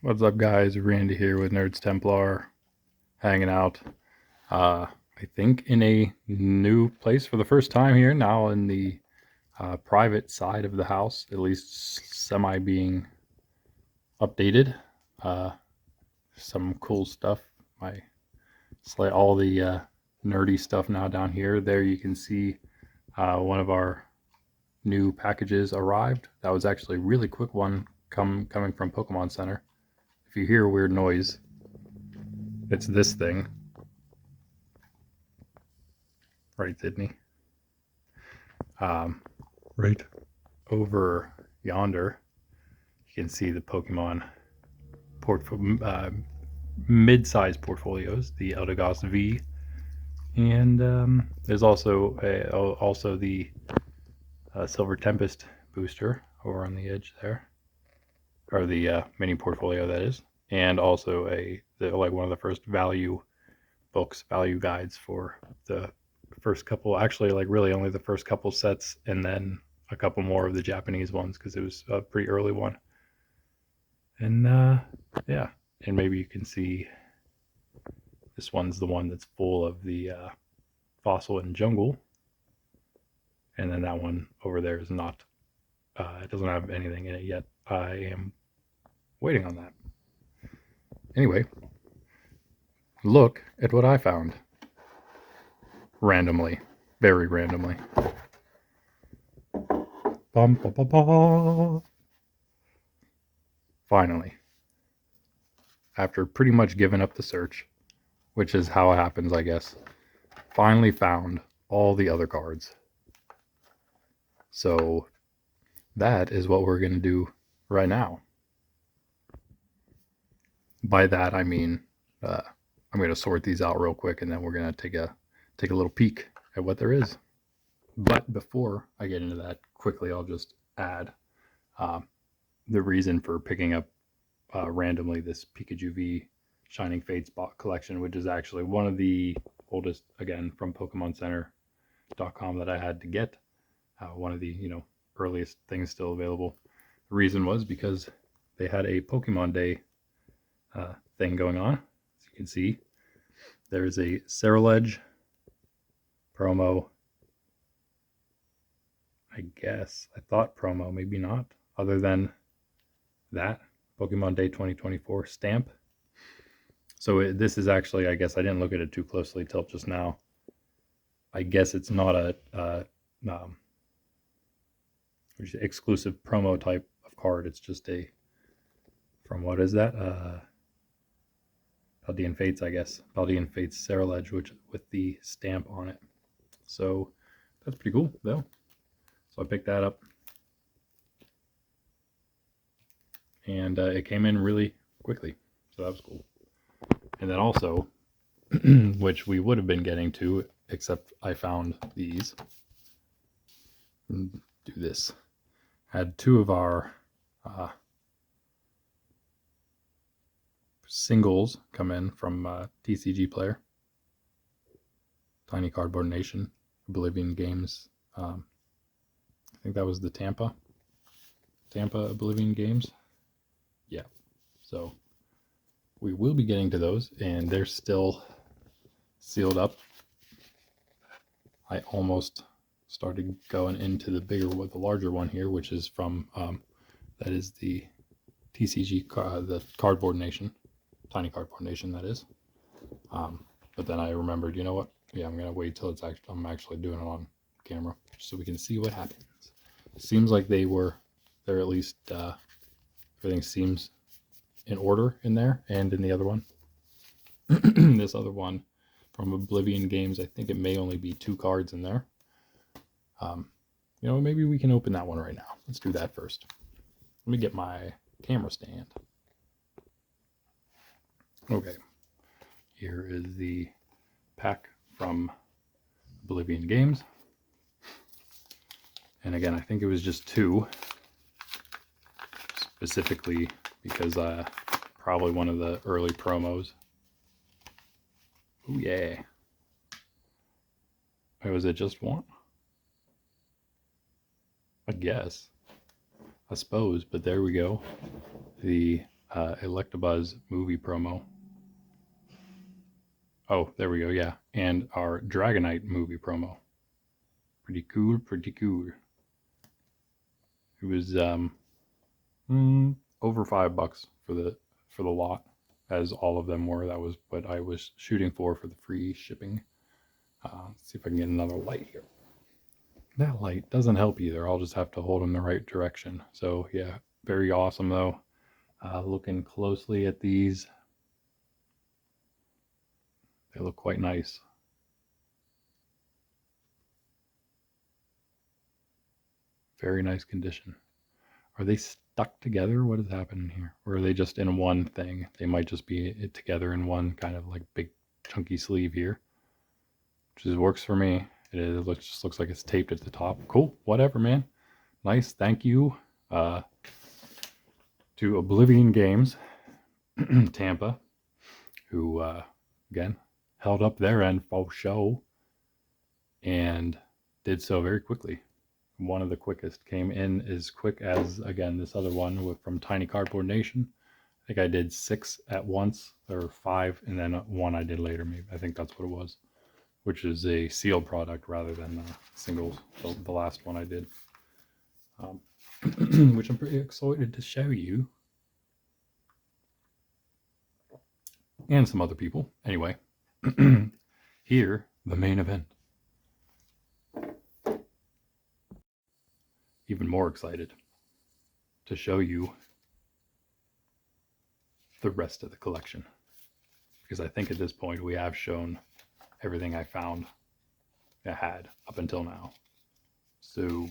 What's up, guys? Randy here with Nerds Templar, hanging out. I think in a new place for the first time here, now in the private side of the house, at least semi being updated. Uh, some cool stuff. My all the nerdy stuff now down here. There you can see one of our new packages arrived. That was actually a really quick one coming from Pokemon Center. If you hear a weird noise, it's this thing. Right, Sydney? Um, right over yonder, you can see the Pokemon mid-sized portfolios, the Eldegoss V, and there's also the Silver Tempest booster over on the edge there, or the mini portfolio that is, and also like one of the first value guides for the first couple, actually like really only the first couple sets, and then a couple more of the Japanese ones because it was a pretty early one. And yeah, and maybe you can see this one's the one that's full of the fossil and jungle, and then that one over there is not. It doesn't have anything in it yet. I am waiting on that. Anyway, look at what I found. Randomly, very randomly. Bum, ba, ba, ba. Finally, after pretty much giving up the search, which is how it happens, I guess, finally found all the other cards. So that is what we're going to do right now. By that I mean I'm going to sort these out real quick, and then we're going to take a little peek at what there is. But before I get into that, quickly I'll just add the reason for picking up randomly this Pikachu V Shining Fates collection, which is actually one of the oldest, again, from PokemonCenter.com that I had to get. One of the earliest things still available. The reason was because they had a Pokemon Day thing going on. As you can see, there's a Ceruledge promo. I guess I thought promo, maybe not. Other than that, Pokemon Day 2024 stamp. So this is actually, I guess I didn't look at it too closely till just now. I guess it's not a exclusive promo type of card. It's just a, from what is that? Paldean Fates, I guess. Paldean Fates Ceruledge, which with the stamp on it. So that's pretty cool, though. So I picked that up, and it came in really quickly, so that was cool. And then also, which we would have been getting to, except I found these. Do this. Had two of our singles come in from TCGPlayer, Tiny Cardboard Nation, Oblivion Games. I think that was the Tampa Oblivion Games. Yeah, so we will be getting to those, and they're still sealed up. I almost started going into the larger one here, which is from that is the TCG, the Cardboard Nation, Tiny Cardboard Nation, that is. But then I remembered, you know what? Yeah, I'm gonna wait till I'm actually doing it on camera so we can see what happens. It seems like they're at least everything seems in order in there and in the other one. This other one from Oblivion Games, I think it may only be 2 cards in there. Maybe we can open that one right now. Let's do that first. Let me get my camera stand. Okay, here is the pack from Oblivion Games. And again, I think it was just 2, specifically because probably one of the early promos. Oh yeah. Wait, was it just 1? I guess. I suppose, but there we go. The Electabuzz movie promo. Oh, there we go, yeah. And our Dragonite movie promo. Pretty cool, pretty cool. It was over $5 for the lot, as all of them were. That was what I was shooting for the free shipping. Let's see if I can get another light here. That light doesn't help either. I'll just have to hold in the right direction. So yeah, very awesome though. Looking closely at these, they look quite nice. Very nice condition. Are they stuck together? What is happening here? Or are they just in one thing? They might just be together in one kind of like big chunky sleeve here, which works for me. It just looks like it's taped at the top. Cool, whatever, man. Nice, thank you to Oblivion Games, Tampa, who, again, held up their end for show and did so very quickly. One of the quickest, came in as quick as, again, this other one from Tiny Cardboard Nation. I think I did 6 at once, or 5, and then one I did later, maybe. I think that's what it was, which is a sealed product rather than singles, the last one I did. Which I'm pretty excited to show you. And some other people. Anyway, here, the main event. Even more excited to show you the rest of the collection, because I think at this point we have shown everything I found I had up until now. So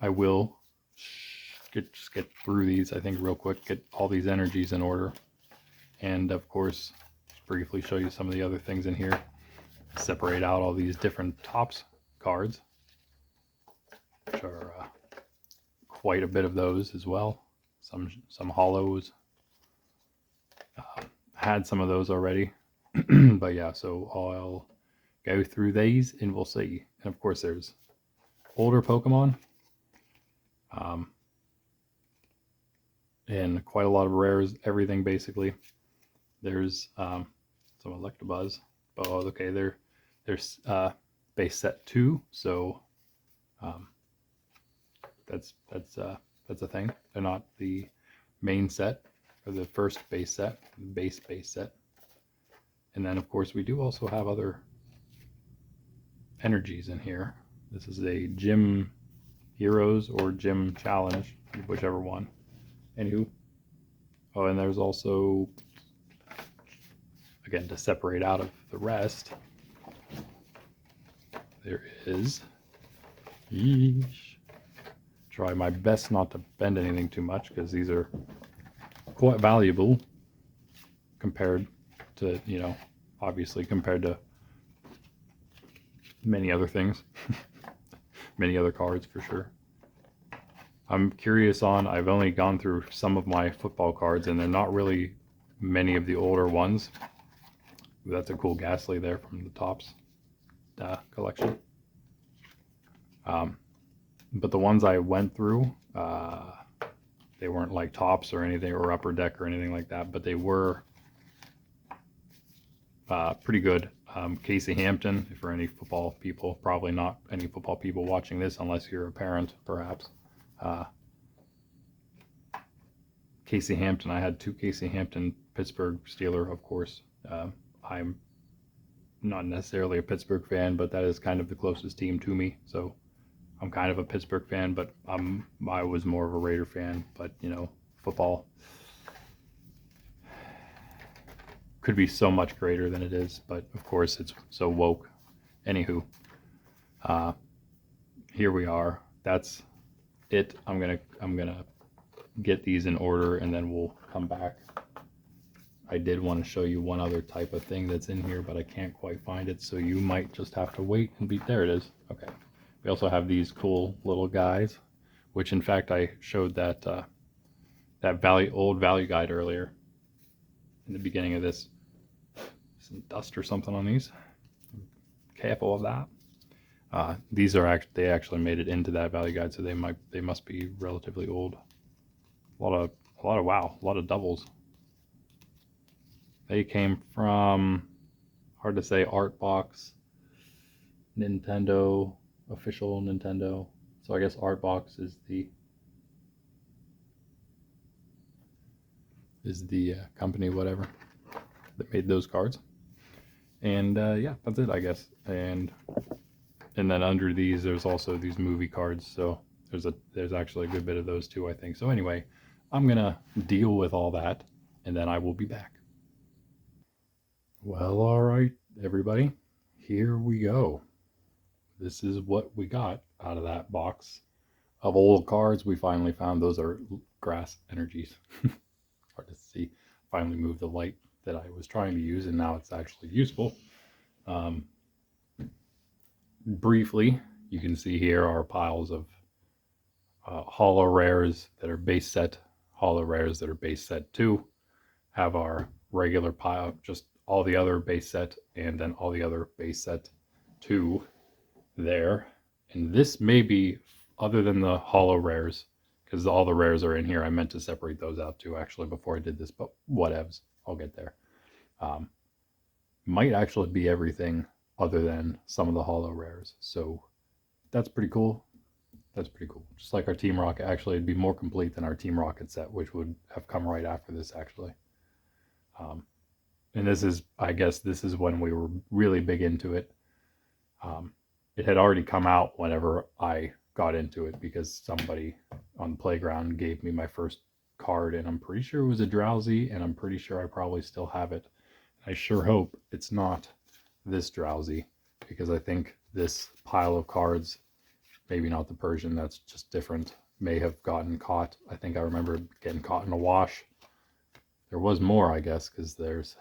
I will just get through these, I think, real quick, get all these energies in order, and of course just briefly show you some of the other things in here, separate out all these different Topps cards, which are quite a bit of those as well. Some holos. Had some of those already. But yeah, so I'll go through these and we'll see. And of course there's older Pokemon. And quite a lot of rares, everything basically. There's some Electabuzz. Oh, okay, there's base set 2, so that's a thing. They're not the main set or the first base set, base set. And then of course we do also have other energies in here. This is a Gym Heroes or Gym Challenge, whichever one. Anywho. Oh, and there's also, again, to separate out of the rest, there is, try my best not to bend anything too much because these are quite valuable compared to, obviously compared to many other things, many other cards for sure. I'm curious I've only gone through some of my football cards and they're not really many of the older ones. That's a cool Ghastly there from the Topps collection. But the ones I went through, they weren't like Topps or anything, or Upper Deck or anything like that, but they were pretty good. Casey Hampton, if for any football people, probably not any football people watching this unless you're a parent, perhaps. Casey Hampton, I had 2 Casey Hampton Pittsburgh Steeler, of course. I'm not necessarily a Pittsburgh fan, but that is kind of the closest team to me, so I'm kind of a Pittsburgh fan, but I was more of a Raider fan. But football could be so much greater than it is, but of course it's so woke. Anywho, here we are. That's it. I'm gonna get these in order and then we'll come back. I did want to show you one other type of thing that's in here, but I can't quite find it, so you might just have to wait and there it is. Okay. We also have these cool little guys, which in fact I showed that old value guide earlier in the beginning of this. Some dust or something on these. Careful of that. These are they actually made it into that value guide, so they must be relatively old. A lot of wow, a lot of doubles. They came from, hard to say, Artbox, Nintendo, official Nintendo. So I guess Artbox is the company, whatever, that made those cards. And yeah, that's it, I guess. And then under these, there's also these movie cards. So there's actually a good bit of those too, I think. So anyway, I'm gonna deal with all that, and then I will be back. Well, all right, everybody, here we go. This is what we got out of that box of old cards. We finally found those are grass energies. Hard to see. Finally moved the light that I was trying to use, and now it's actually useful. Briefly, you can see here are piles of holo rares that are base set, holo rares that are base set 2. Have our regular pile, just all the other base set, and then all the other base set 2 there. And this may be, other than the holo rares, because all the rares are in here. I meant to separate those out too, actually, before I did this, but whatevs, I'll get there. Might actually be everything other than some of the holo rares. So that's pretty cool. That's pretty cool. Just like our Team Rocket, actually, it'd be more complete than our Team Rocket set, which would have come right after this, actually. And this is, I guess, this is when we were really big into it. It had already come out whenever I got into it, because somebody on the playground gave me my first card, and I'm pretty sure it was a Drowsy, and I'm pretty sure I probably still have it. I sure hope it's not this Drowsy, because I think this pile of cards, maybe not the Persian, that's just different, may have gotten caught. I think I remember getting caught in a wash. There was more, I guess, because there's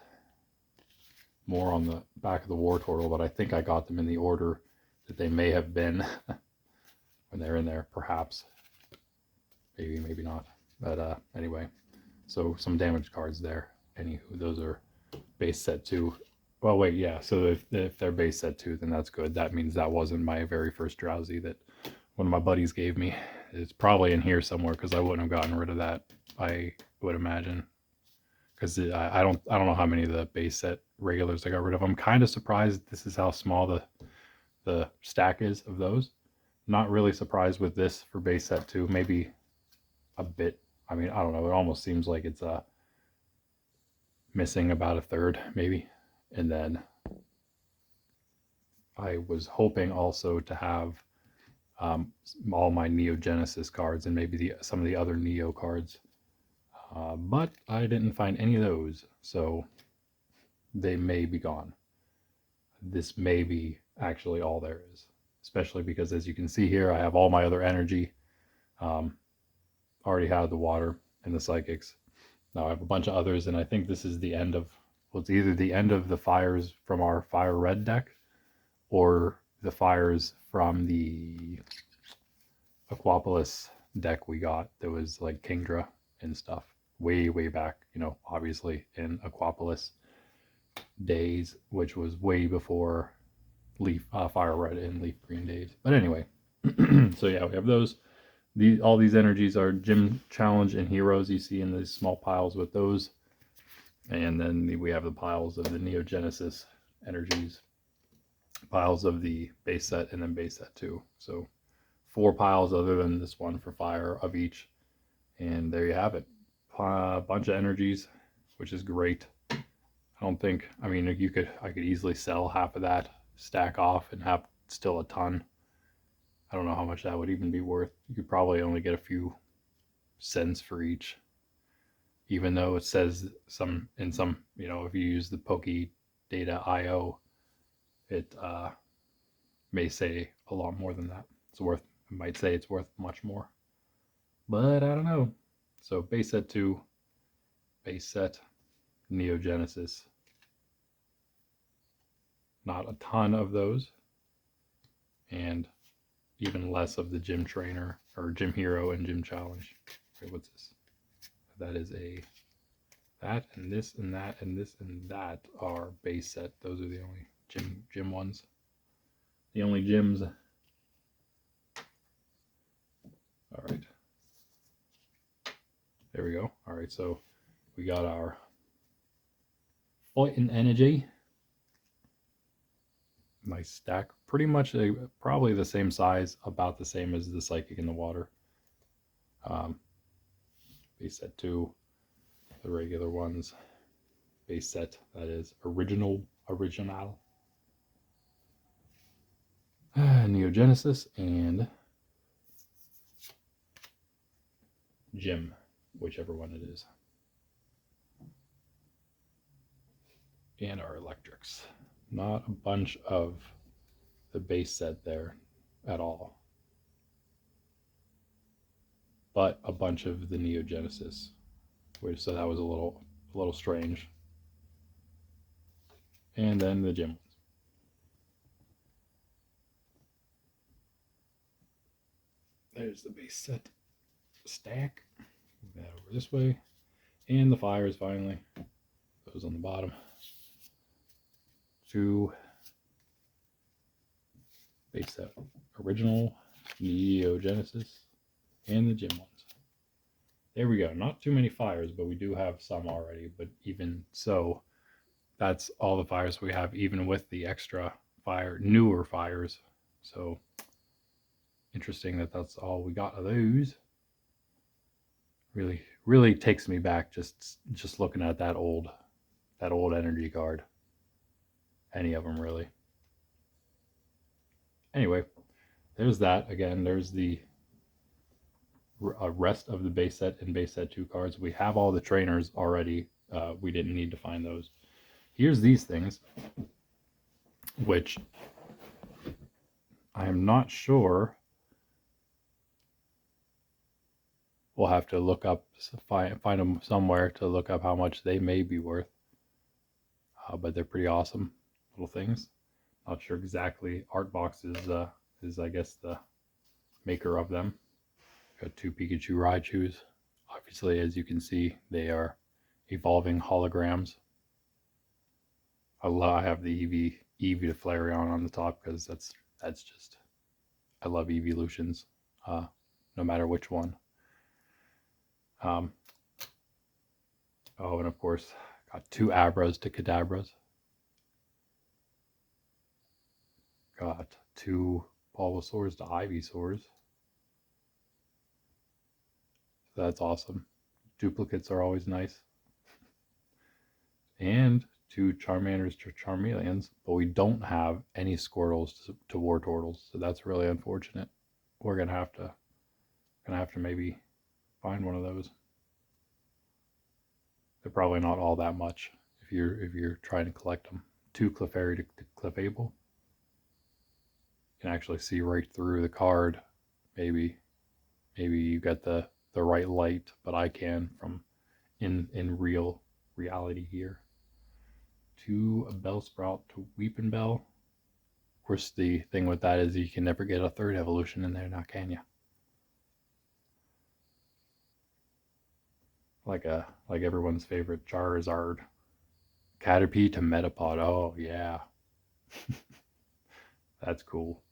more on the back of the War Turtle, but I think I got them in the order that they may have been when they're in there, perhaps. Maybe, maybe not. But anyway, so some damaged cards there. Anywho, those are base set 2. Well, wait, yeah, so if they're base set 2, then that's good. That means that wasn't my very first Drowsy that one of my buddies gave me. It's probably in here somewhere, because I wouldn't have gotten rid of that, I would imagine. Because I don't know how many of the base set regulars I got rid of. I'm kind of surprised this is how small the stack is of those. Not really surprised with this for base set 2. Maybe a bit. I mean, I don't know. It almost seems like it's missing about a third, maybe. And then I was hoping also to have all my Neo Genesis cards, and maybe some of the other Neo cards. But I didn't find any of those, so they may be gone. This may be actually all there is, especially because, as you can see here, I have all my other energy. Already had the water and the psychics. Now I have a bunch of others, and I think this is the end of, well, it's either the end of the fires from our Fire Red deck, or the fires from the Aquapolis deck we got that was like Kingdra and stuff way back, obviously in Aquapolis days, which was way before Fire Red and Leaf Green days. But anyway, so yeah, we have those. All these energies are Gym Challenge and Heroes, you see in these small piles with those. And then we have the piles of the Neo Genesis energies, piles of the base set, and then base set 2. So 4 piles other than this one for fire of each. And there you have it. A bunch of energies, which is great. I don't think, I mean, I could easily sell half of that, stack off, and have still a ton. I don't know how much that would even be worth. You could probably only get a few cents for each, even though it says in some, if you use the Pokedata.io, it may say a lot more than that. It might say it's worth much more, but I don't know. So base set 2, base set Neo Genesis. Not a ton of those, and even less of the Gym Trainer or Gym Hero and Gym Challenge. Wait, what's this? That is that and this and that and this and that are base set. Those are the only gym ones. The only gyms. All right. There we go. All right, so we got our Fighting Energy. Nice stack. Pretty much probably the same size, about the same as the Psychic in the Water. Base set 2, the regular ones. Base set, that is. Original. Neogenesis and Gem, whichever one it is. And our electrics. Not a bunch of the base set there at all, but a bunch of the Neogenesis, which, so that was a little strange. And then the Gem ones. There's the base set stack. Move that over this way. And the fires finally. Those on the bottom. 2 base set original, Neogenesis, and the Gem ones. There we go. Not too many fires, but we do have some already. But even so, that's all the fires we have, even with the extra newer fires. So interesting that that's all we got of those. Really takes me back just looking at that old energy card. Any of them, really. Anyway, there's that. Again, there's the rest of the base set and base set 2 cards. We have all the trainers already. We didn't need to find those. Here's these things, which I am not sure. We'll have to look up, find them somewhere to look up how much they may be worth. But they're pretty awesome little things. Not sure exactly. Artbox is I guess the maker of them. Got 2 Pikachu Raichus. Obviously, as you can see, they are evolving holograms. I have the Eevee to Flareon on the top because that's just, I love evolutions, no matter which one. Oh, and of course, got 2 Abras to Kadabras. Got 2 Bulbasaurs to Ivysaurs. So that's awesome. Duplicates are always nice. And 2 Charmanders to Charmeleons, but we don't have any Squirtles to Wartortles, so that's really unfortunate. We're gonna have to maybe find one of those. They're probably not all that much if you're trying to collect them. 2 Clefairy to Clefable. You can actually see right through the card. Maybe you got the right light, but I can from in reality here. 2 Bellsprout to Weepinbell. Of course, the thing with that is you can never get a 3rd evolution in there now, can you? Like everyone's favorite Charizard. Caterpie to Metapod. Oh yeah. That's cool.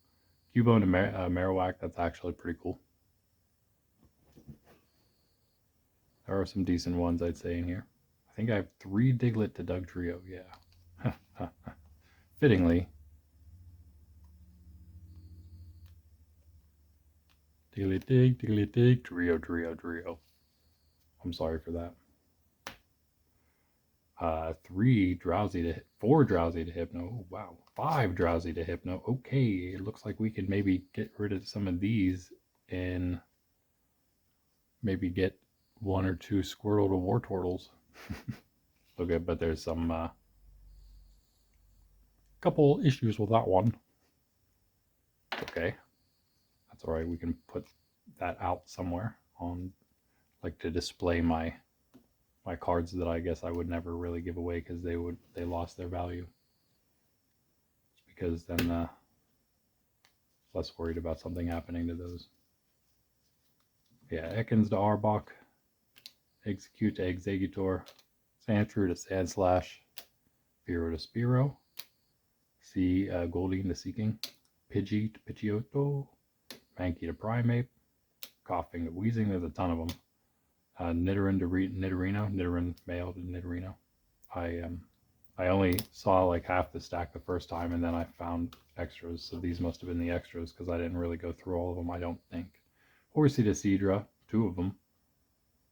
Cubone to Marowak. That's actually pretty cool. There are some decent ones, I'd say, in here. I think I have 3 Diglett to Dugtrio. Yeah. Fittingly. Diglett, Trio. I'm sorry for that. 4 Drowsy to Hypno. Oh, wow. 5 Drowsy to Hypno. Okay, it looks like we can maybe get rid of some of these and maybe get 1 or 2 Squirtle to Wartortles. Okay, but there's some couple issues with that one. Okay, that's all right. We can put that out somewhere on, like, to display my cards that I guess I would never really give away because they lost their value. Because then less worried about something happening to those. Yeah, Ekans to Arbok, Execute to Executor, Sandshrew to Sandslash, Spearow to Spearow, Goldeen to Seeking, Pidgey to Pidgeotto, Mankey to Primeape, Coughing to Wheezing. There's a ton of them. Nidoran male to Nidorino. I only saw like half the stack the first time, and then I found extras. So these must have been the extras because I didn't really go through all of them. I don't think. Horsey to Seadra, 2 of them.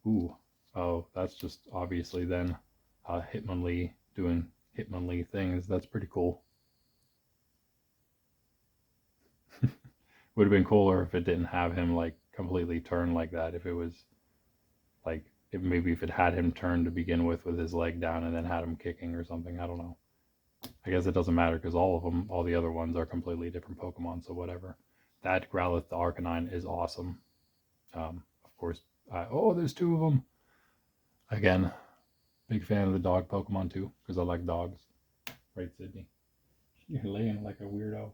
Ooh, oh, that's just obviously then Hitmonlee doing Hitmonlee things. That's pretty cool. Would have been cooler if it didn't have him like completely turn like that. If it was like if it had him turn to begin with his leg down and then had him kicking or something. I don't know. I guess it doesn't matter because all of them, all the other ones are completely different Pokemon. So whatever. That Growlithe the Arcanine is awesome. Of course. Oh, there's 2 of them. Again, big fan of the dog Pokemon too because I like dogs. Right, Sydney? You're laying like a weirdo.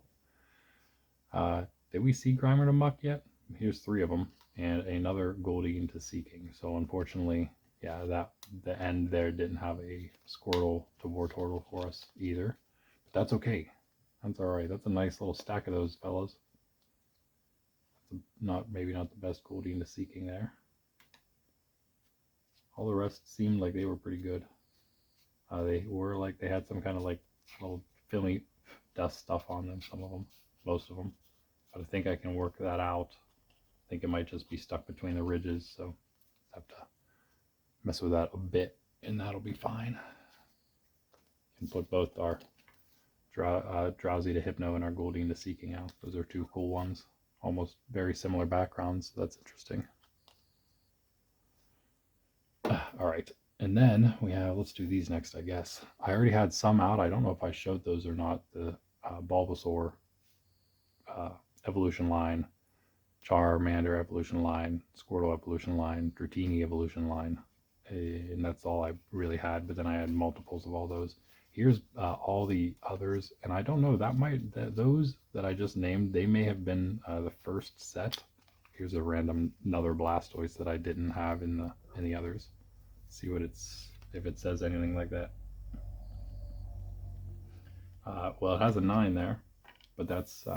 Did we see Grimer to Muck yet? Here's 3 of them, and another Goldeen to Seeking. So unfortunately, yeah, that the end there didn't have a Squirtle to Wartortle for us either. But that's okay. That's all right. That's a nice little stack of those fellas. That's maybe not the best Goldeen to Seeking there. All the rest seemed like they were pretty good. They were like they had some kind of like little filmy dust stuff on them. Some of them, most of them. But I think I can work that out. I think it might just be stuck between the ridges, so I have to mess with that a bit, and that'll be fine. And put both our Drowsy to Hypno and our Goldeen to Seeking out. Those are 2 cool ones. Almost very similar backgrounds, so that's interesting. All right, and then we have, let's do these next, I guess. I already had some out. I don't know if I showed those or not. The Bulbasaur evolution line, Charmander evolution line, Squirtle evolution line, Dratini evolution line, and that's all I really had. But then I had multiples of all those. Here's all the others, and I don't know. Those that I just named, they may have been the first set. Here's a random another Blastoise that I didn't have in the others. Let's see what if it says anything like that. Well, it has a 9 there, but that's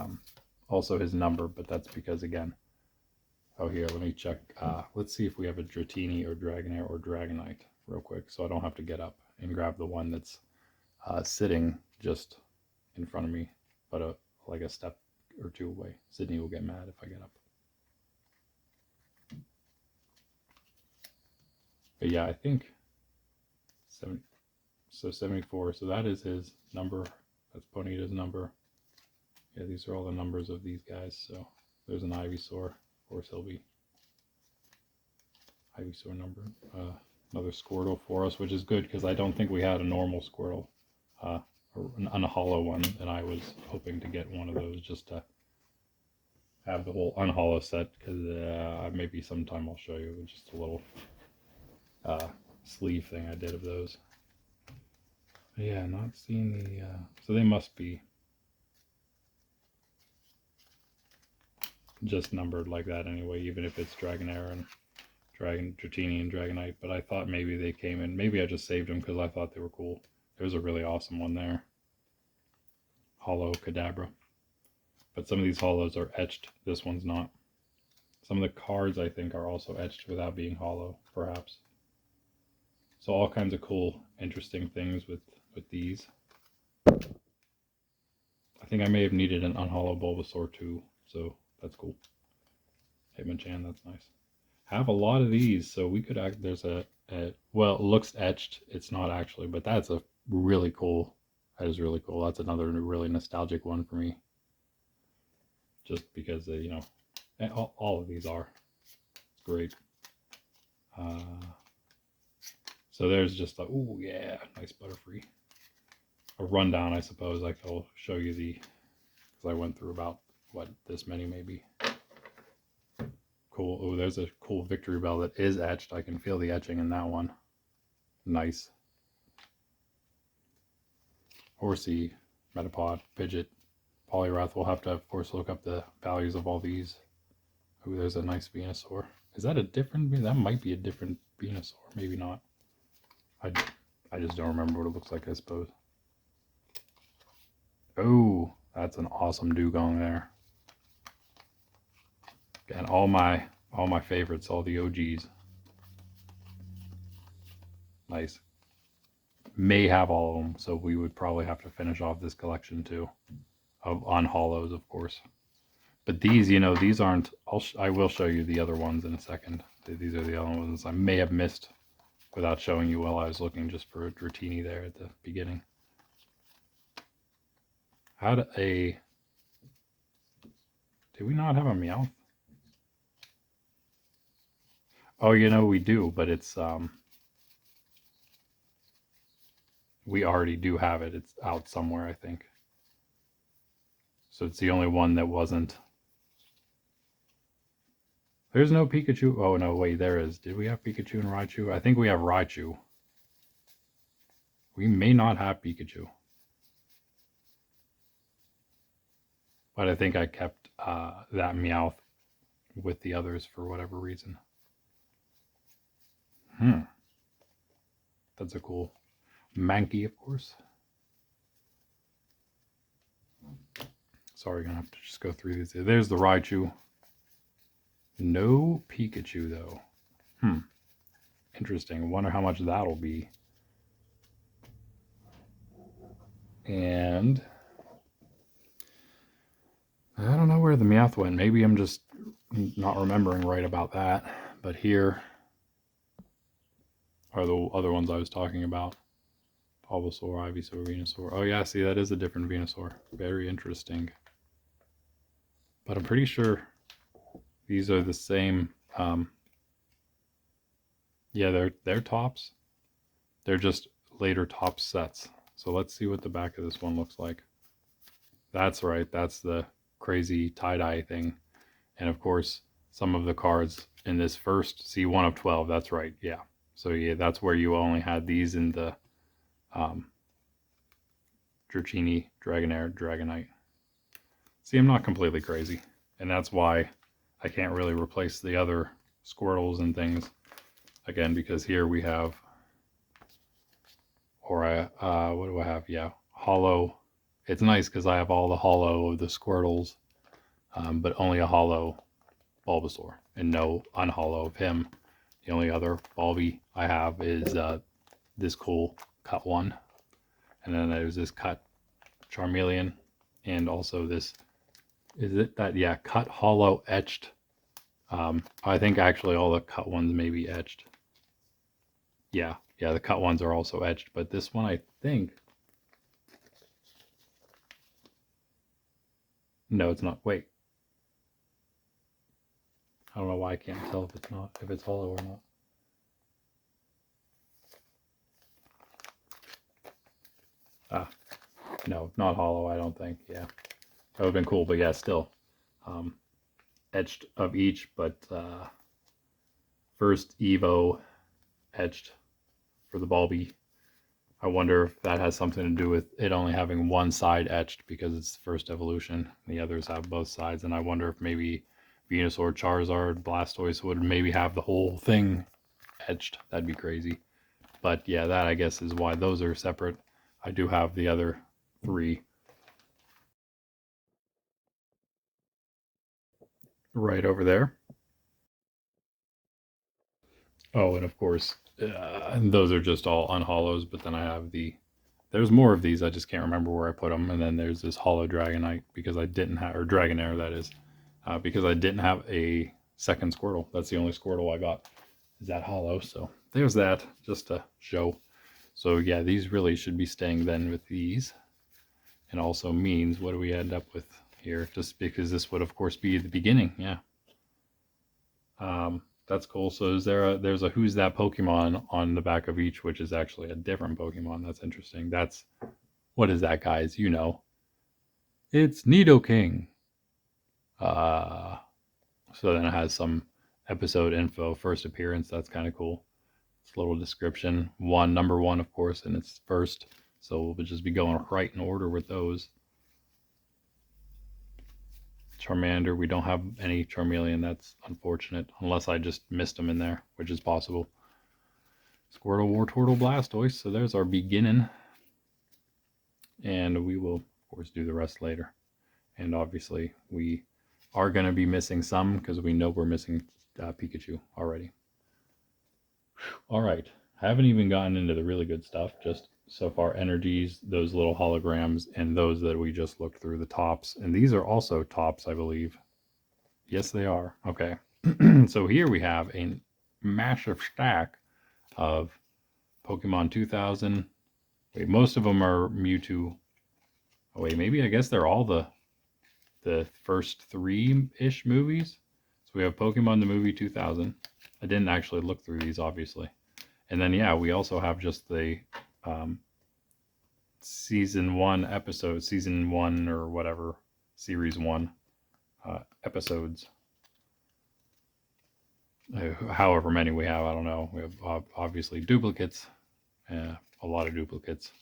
also his number, but that's because, again, oh, here, let me check. Let's see if we have a Dratini or Dragonair or Dragonite real quick, so I don't have to get up and grab the one that's sitting just in front of me, but like a step or 2 away. Sydney will get mad if I get up. But yeah, I think 74, so that is his number. That's Ponyta's number. Yeah, these are all the numbers of these guys. So there's an Ivysaur. Of course, he'll be Ivysaur number. Another Squirtle for us, which is good because I don't think we had a normal Squirtle, or an unhollow one, and I was hoping to get one of those just to have the whole unhollow set. Because maybe sometime I'll show you just a little sleeve thing I did of those. But yeah, not seeing the. So they must be just numbered like that anyway, even if it's Dragonair and Dratini and Dragonite. But I thought maybe they came in. Maybe I just saved them because I thought they were cool. There's a really awesome one there. Hollow Kadabra. But some of these hollows are etched. This one's not. Some of the cards I think are also etched without being hollow, perhaps. So all kinds of cool, interesting things with these. I think I may have needed an unhollow Bulbasaur too, so that's cool. Hitmonchan, that's nice. Have a lot of these, so we could act. There's well, it looks etched. It's not actually, but that's a really cool. That is really cool. That's another really nostalgic one for me. Just because you know, all of these are. It's great. So there's just a, ooh, yeah, nice Butterfree. A rundown, I suppose. I'll show you because I went through about, what, this many maybe. Cool. Oh, there's a cool Victory Bell that is etched. I can feel the etching in that one. Nice. Horsey, Metapod, Pidgeot, Poliwrath. We'll have to, of course, look up the values of all these. Oh, there's a nice Venusaur. Is that a different? That might be a different Venusaur. Maybe not. I just don't remember what it looks like, I suppose. Oh, that's an awesome Dugong there. And all my favorites, all the OGs. Nice. May have all of them, so we would probably have to finish off this collection too, on holos, of course. But these, you know, these aren't. I will show you the other ones in a second. These are the other ones I may have missed without showing you while I was looking just for a Dratini there at the beginning. Did we not have a Meowth? Oh, you know, we do, but it's, we already do have it. It's out somewhere, I think. So it's the only one that wasn't. There's no Pikachu. Oh, no, wait, there is. Did we have Pikachu and Raichu? I think we have Raichu. We may not have Pikachu. But I think I kept that Meowth with the others for whatever reason. That's a cool Mankey, of course. Sorry, gonna have to just go through these. There's the Raichu. No Pikachu, though. Interesting. I wonder how much that'll be. And I don't know where the Meowth went. Maybe I'm just not remembering right about that. But here are the other ones I was talking about. Bulbasaur, Ivysaur, Venusaur. Oh yeah, see, that is a different Venusaur. Very interesting. But I'm pretty sure these are the same. Yeah, they're tops. They're just later top sets. So let's see what the back of this one looks like. That's right. That's the crazy tie-dye thing. And of course, some of the cards in this first C1 of 12. That's right. Yeah. So yeah, that's where you only had these in the Dratini, Dragonair, Dragonite. See, I'm not completely crazy. And that's why I can't really replace the other Squirtles and things. Again, because here we have, or what do I have? Yeah, holo. It's nice because I have all the holo of the Squirtles, but only a holo Bulbasaur and no unholo of him. The only other Bulby I have is this cool cut one. And then there's this cut Charmeleon and also this, is it that, yeah, cut holo etched. I think actually all the cut ones may be etched. Yeah, the cut ones are also etched, but this one I think, no, it's not. Wait, I don't know why I can't tell if it's hollow or not. No, not hollow, I don't think. Yeah, that would have been cool, but yeah, still etched of each, but first Evo etched for the Bulby. I wonder if that has something to do with it only having one side etched because it's first evolution. The others have both sides, and I wonder if maybe Venusaur, Charizard, Blastoise would maybe have the whole thing etched. That'd be crazy. But yeah, that I guess is why those are separate. I do have the other three right over there. Oh, and of course, and those are just all unholos, but then I have there's more of these, I just can't remember where I put them, and then there's this holo Dragonite, because I didn't have, or Dragonair that is, because I didn't have a second Squirtle. That's the only Squirtle I got, is that holo, so there's that, just to show. So yeah, these really should be staying then with these, and also means, what do we end up with here, just because this would of course be the beginning, yeah. That's cool. So there's a Who's That Pokemon on the back of each, which is actually a different Pokemon. That's interesting. What is that, guys? You know. It's Nidoking. So then it has some episode info, first appearance. That's kind of cool. It's a little description. Number one, of course, and it's first. So we'll just be going right in order with those. Charmander, we don't have any Charmeleon. That's unfortunate, unless I just missed them in there, which is possible. Squirtle, Wartortle, Blastoise. So there's our beginning. And we will, of course, do the rest later. And obviously, we are going to be missing some because we know we're missing Pikachu already. All right. Haven't even gotten into the really good stuff. Just so far, energies, those little holograms, and those that we just looked through, the tops. And these are also tops, I believe. Yes, they are. Okay. So here we have a massive stack of Pokemon 2000. Wait, most of them are Mewtwo. Oh, wait, maybe I guess they're all the first 3-ish movies. So we have Pokemon the movie 2000. I didn't actually look through these, obviously. And then, yeah, we also have just the season 1 episode, season 1 or whatever, series 1 episodes. However many we have, I don't know. We have obviously duplicates, a lot of duplicates.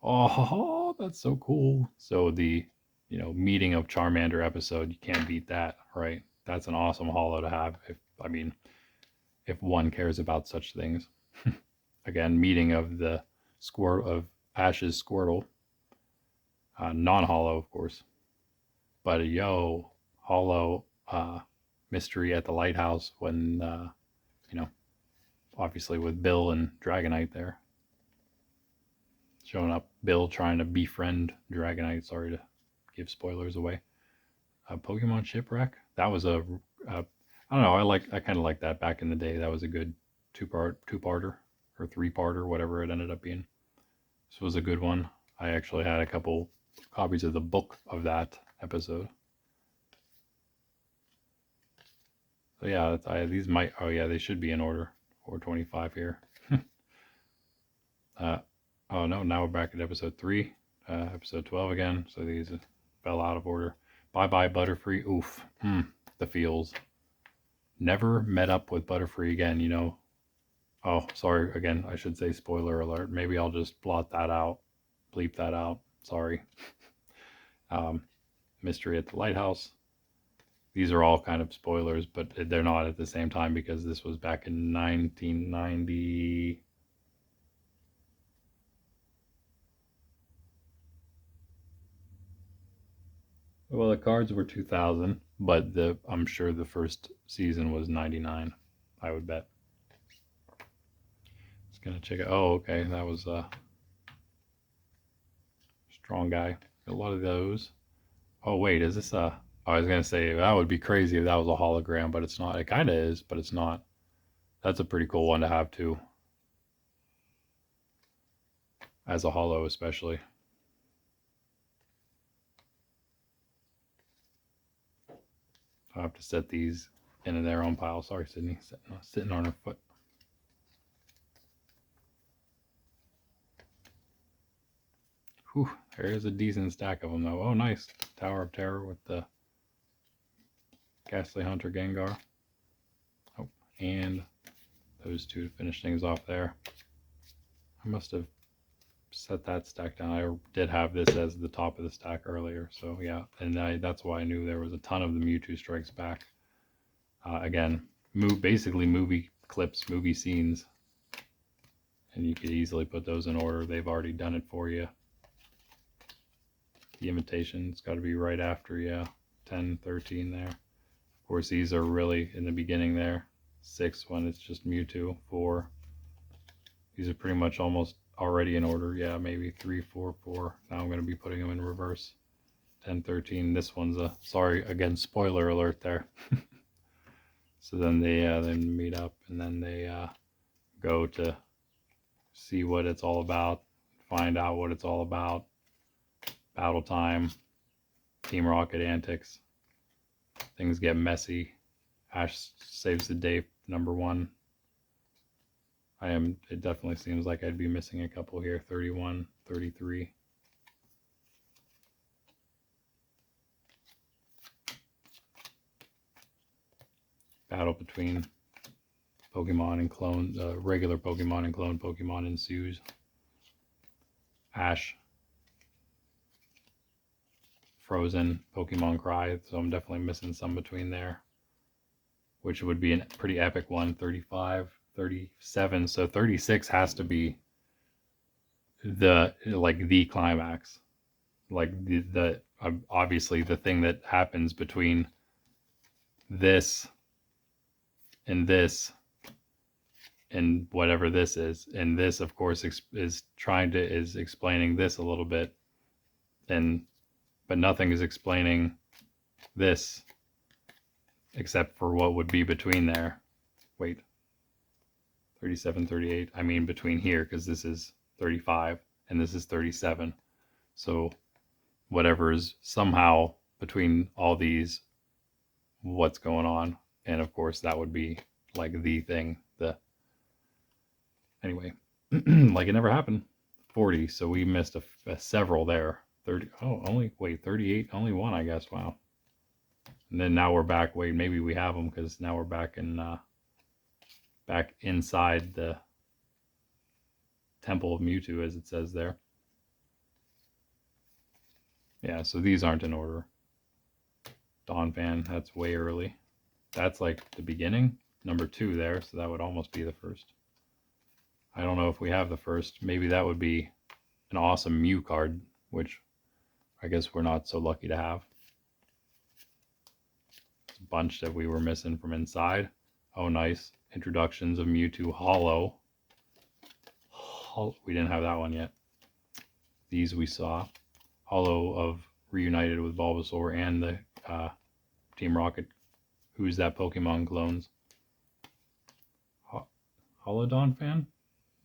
Oh, that's so cool. So the, meeting of Charmander episode, you can't beat that, right? That's an awesome holo to have. If one cares about such things. Again, meeting of the Ash's Squirtle, non-holo, of course. But holo mystery at the lighthouse when obviously with Bill and Dragonite there. Showing up, Bill trying to befriend Dragonite. Sorry to give spoilers away. Pokemon Shipwreck. That was I don't know. I kind of like that back in the day. That was a good two-parter or 3-parter, whatever it ended up being. This was a good one. I actually had a couple copies of the book of that episode. So yeah, these might. Oh yeah, they should be in order. 425 here. Oh no, now we're back at episode 3, episode 12 again. So these fell out of order. Bye bye Butterfree. Oof. The feels. Never met up with Butterfree again. Oh, sorry again. I should say spoiler alert. Maybe I'll just blot that out, bleep that out. Sorry. Mystery at the Lighthouse. These are all kind of spoilers, but they're not at the same time because this was back in 1990. Well, the cards were 2000, but I'm sure the first season was 99. I would bet. Just gonna check it. Oh, okay, that was a strong guy. A lot of those. Oh wait, is this a? I was gonna say that would be crazy if that was a hologram, but it's not. It kind of is, but it's not. That's a pretty cool one to have too, as a holo especially. I'll have to set these into their own pile. Sorry, Sydney, sitting on her foot. Whew, there is a decent stack of them though. Oh, nice. Tower of Terror with the Ghastly Hunter Gengar. Oh, and those two to finish things off there. I must have set that stack down. I did have this as the top of the stack earlier. So yeah, and that's why I knew there was a ton of the Mewtwo Strikes Back. Again, basically movie clips, movie scenes. And you could easily put those in order. They've already done it for you. The invitation's got to be right after, yeah, 10, 13 there. Of course, these are really in the beginning there. 6 when it's just Mewtwo. 4. These are pretty much almost already in order. Yeah, maybe 3, 4, 4. Now I'm going to be putting them in reverse. 10, 13. This one's a, sorry, again, spoiler alert there. So then they then meet up and then they go to see what it's all about, find out what it's all about. Battle time, Team Rocket antics. Things get messy. Ash saves the day, number 1. It definitely seems like I'd be missing a couple here. 31, 33. Battle between Pokemon and clone, regular Pokemon and clone Pokemon ensues. Ash Frozen, Pokemon Cry, so I'm definitely missing some between there, which would be a pretty epic one. 35, 37, so 36 has to be the climax, like the obviously the thing that happens between this and this and whatever this is. And this, of course, is explaining this a little bit, but nothing is explaining this except for what would be between there. Wait, 37, 38. I mean between here, because this is 35 and this is 37. So whatever is somehow between all these, what's going on. And of course that would be like the thing. Anyway, like it never happened. 40, so we missed a several there. 30, oh, only, wait, 38, only one, I guess. Wow. And then now we're back. Wait, maybe we have them, because now we're back inside the Temple of Mewtwo, as it says there. Yeah, so these aren't in order. Donphan, that's way early. That's like the beginning, number 2 there, so that would almost be the first. I don't know if we have the first. Maybe that would be an awesome Mew card, which I guess we're not so lucky to have. It's a bunch that we were missing from inside. Oh, nice. Introductions of Mewtwo Holo. We didn't have that one yet. These we saw. Holo of Reunited with Bulbasaur and the Team Rocket Who's That Pokemon clones. Holo Donphan?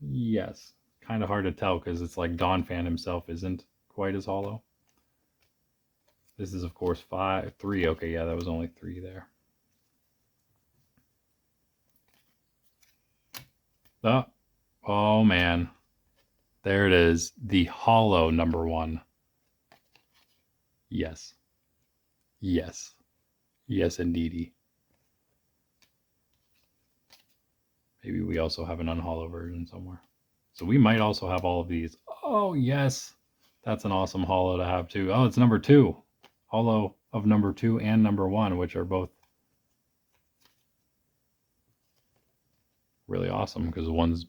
Yes. Kind of hard to tell because it's like Donphan himself isn't quite as holo. This is, of course, 3. Okay, yeah, that was only 3 there. Oh man. There it is. The holo number 1. Yes. Yes. Yes, indeedy. Maybe we also have an unholo version somewhere. So we might also have all of these. Oh, yes. That's an awesome holo to have too. Oh, it's number 2. Holo of number 2 and number 1, which are both really awesome, because one's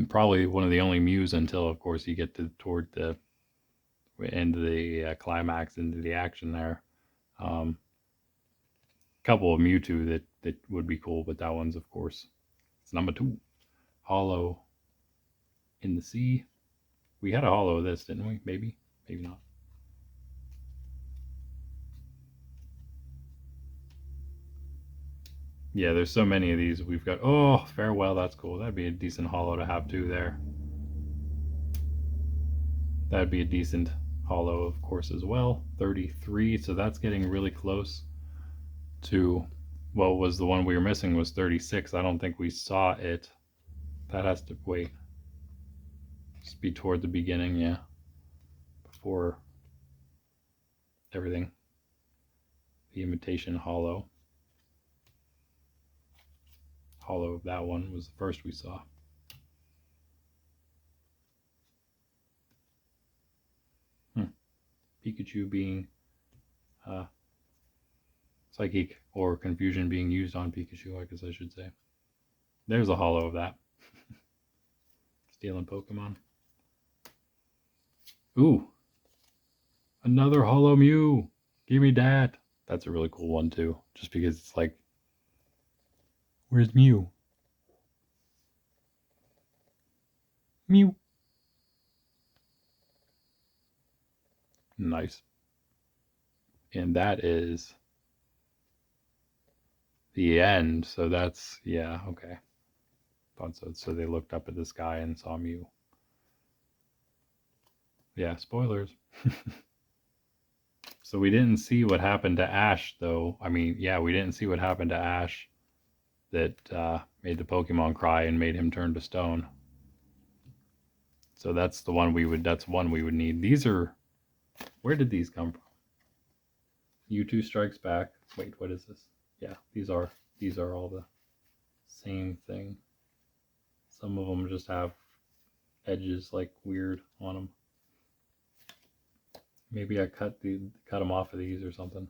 probably one of the only Mews until, of course, you get toward the end of the climax, into the action there. Couple of Mewtwo that would be cool, but that one's, of course, it's number 2. Holo in the sea. We had a holo of this, didn't we? Maybe not. Yeah, there's so many of these. We've got, oh, Farewell, that's cool. That'd be a decent holo to have too there. That'd be a decent holo, of course, as well. 33, so that's getting really close to what was the one we were missing, was 36. I don't think we saw it. That has to wait. Just be toward the beginning, yeah. Before everything. The imitation holo. Holo of that one was the first we saw. Pikachu being psychic, or confusion being used on Pikachu, I guess I should say. There's a holo of that. Stealing Pokemon. Ooh. Another holo Mew. Give me that. That's a really cool one too. Just because it's like, where's Mew? Mew. Nice. And that is the end. So that's, yeah, okay. Thought so. So they looked up at the sky and saw Mew. Yeah, spoilers. So we didn't see what happened to Ash, though. I mean, yeah, we didn't see what happened to Ash that made the Pokemon cry and made him turn to stone. So that's the one that's one we would need. These are, where did these come from? U2 Strikes Back. Wait, what is this? Yeah, these are all the same thing. Some of them just have edges like weird on them. Maybe I cut them off of these or something.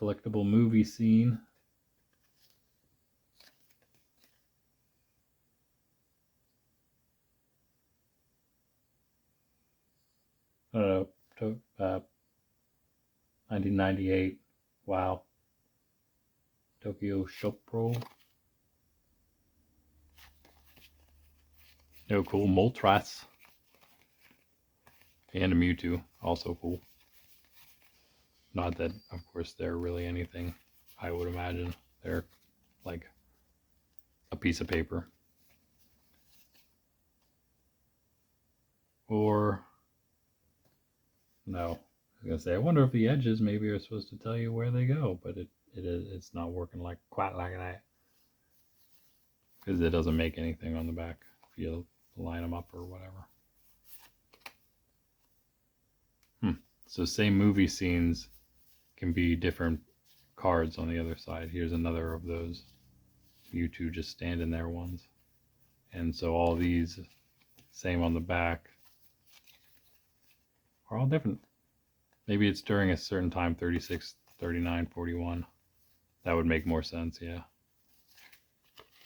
Collectible movie scene. I don't know. 1998. Wow. Tokyo Shop Pro. Oh, cool. Moltres. And a Mewtwo. Also cool. Not that, of course, they're really anything, I would imagine. They're like a piece of paper. Or, no. I was going to say, I wonder if the edges maybe are supposed to tell you where they go, but it's not working like quite like that. Because it doesn't make anything on the back if you line them up or whatever. So same movie scenes can be different cards on the other side. Here's another of those Mewtwo just standing there ones. And so all these, same on the back, are all different. Maybe it's during a certain time, 36, 39, 41. That would make more sense, yeah.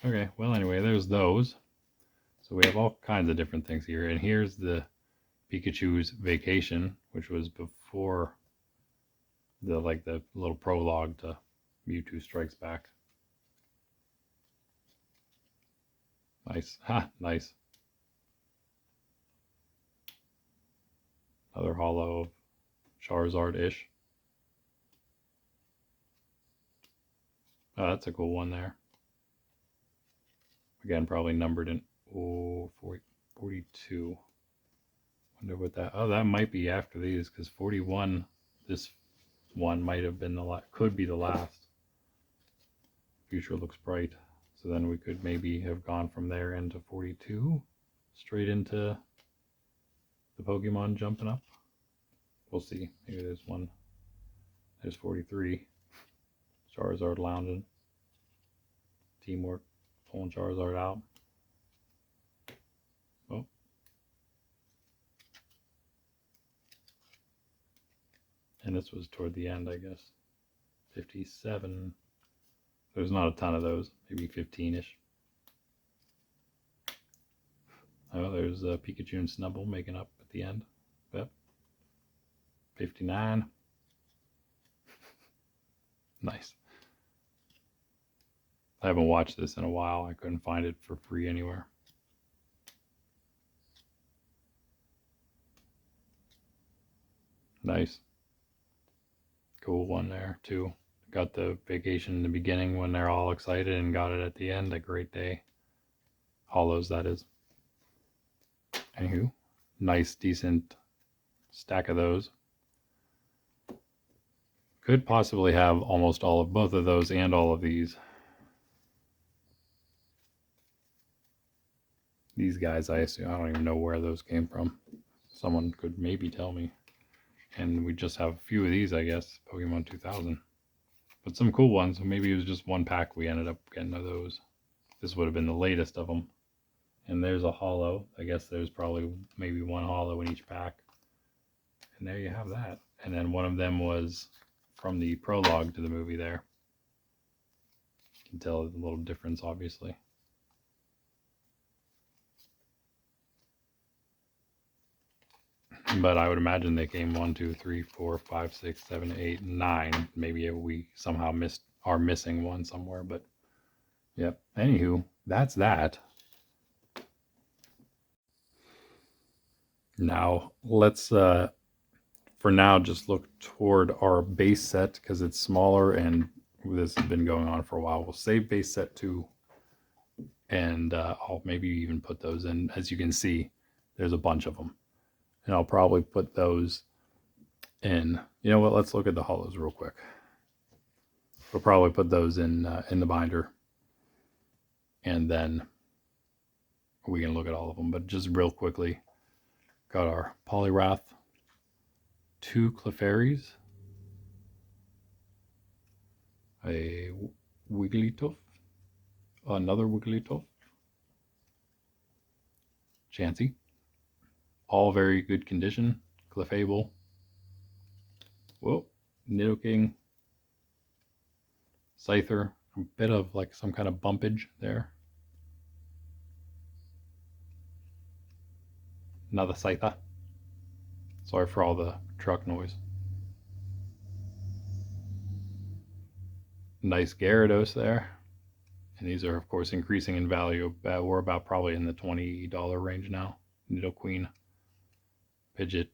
Okay, well anyway, there's those. So we have all kinds of different things here. And here's the Pikachu's Vacation, which was before the little prologue to Mewtwo Strikes Back. Nice. Ha, nice. Another holo of Charizard-ish. Oh, that's a cool one there. Again, probably numbered in 42. Wonder what that. Oh, that might be after these because 41. This one might have been could be the last. Future looks bright. So then we could maybe have gone from there into 42, straight into the Pokemon jumping up. We'll see. Maybe there's one. There's 43. Charizard lounging. Teamwork. Pulling Charizard out. Oh. And this was toward the end, I guess. 57. There's not a ton of those. Maybe 15-ish. Oh, there's Pikachu and Snubbull making up at the end. Yep. 59. Nice. I haven't watched this in a while. I couldn't find it for free anywhere. Nice. Cool one there, too. Got the Vacation in the beginning when they're all excited and got it at the end. A great day. Holos, that is. Anywho, nice, decent stack of those. Could possibly have almost all of both of those and all of these. These guys, I assume, I don't even know where those came from. Someone could maybe tell me. And we just have a few of these, I guess. Pokemon 2000. But some cool ones. Maybe it was just one pack we ended up getting of those. This would have been the latest of them. And there's a holo. I guess there's probably maybe one holo in each pack. And there you have that. And then one of them was from the prologue to the movie there. You can tell the little difference, obviously. But I would imagine they came 1, 2, 3, 4, 5, 6, 7, 8, 9. Maybe we somehow are missing one somewhere, but yep. Anywho, that's that. Now let's for now just look toward our base set because it's smaller and this has been going on for a while. We'll save base set 2 and I'll maybe even put those in. As you can see, there's a bunch of them. And I'll probably put those in. You know what? Let's look at the holos real quick. We'll probably put those in the binder. And then we can look at all of them. But just real quickly, got our Poliwrath, 2 Clefairies, a Wigglytuff, another Wigglytuff, Chansey, all very good condition, Clefable, whoa, Nidoking, Scyther, a bit of like some kind of bumpage there. Another Scyther. Sorry for all the truck noise. Nice Gyarados there. And these are, of course, increasing in value. We're about probably in the $20 range now. Nido Queen. Pidgeot.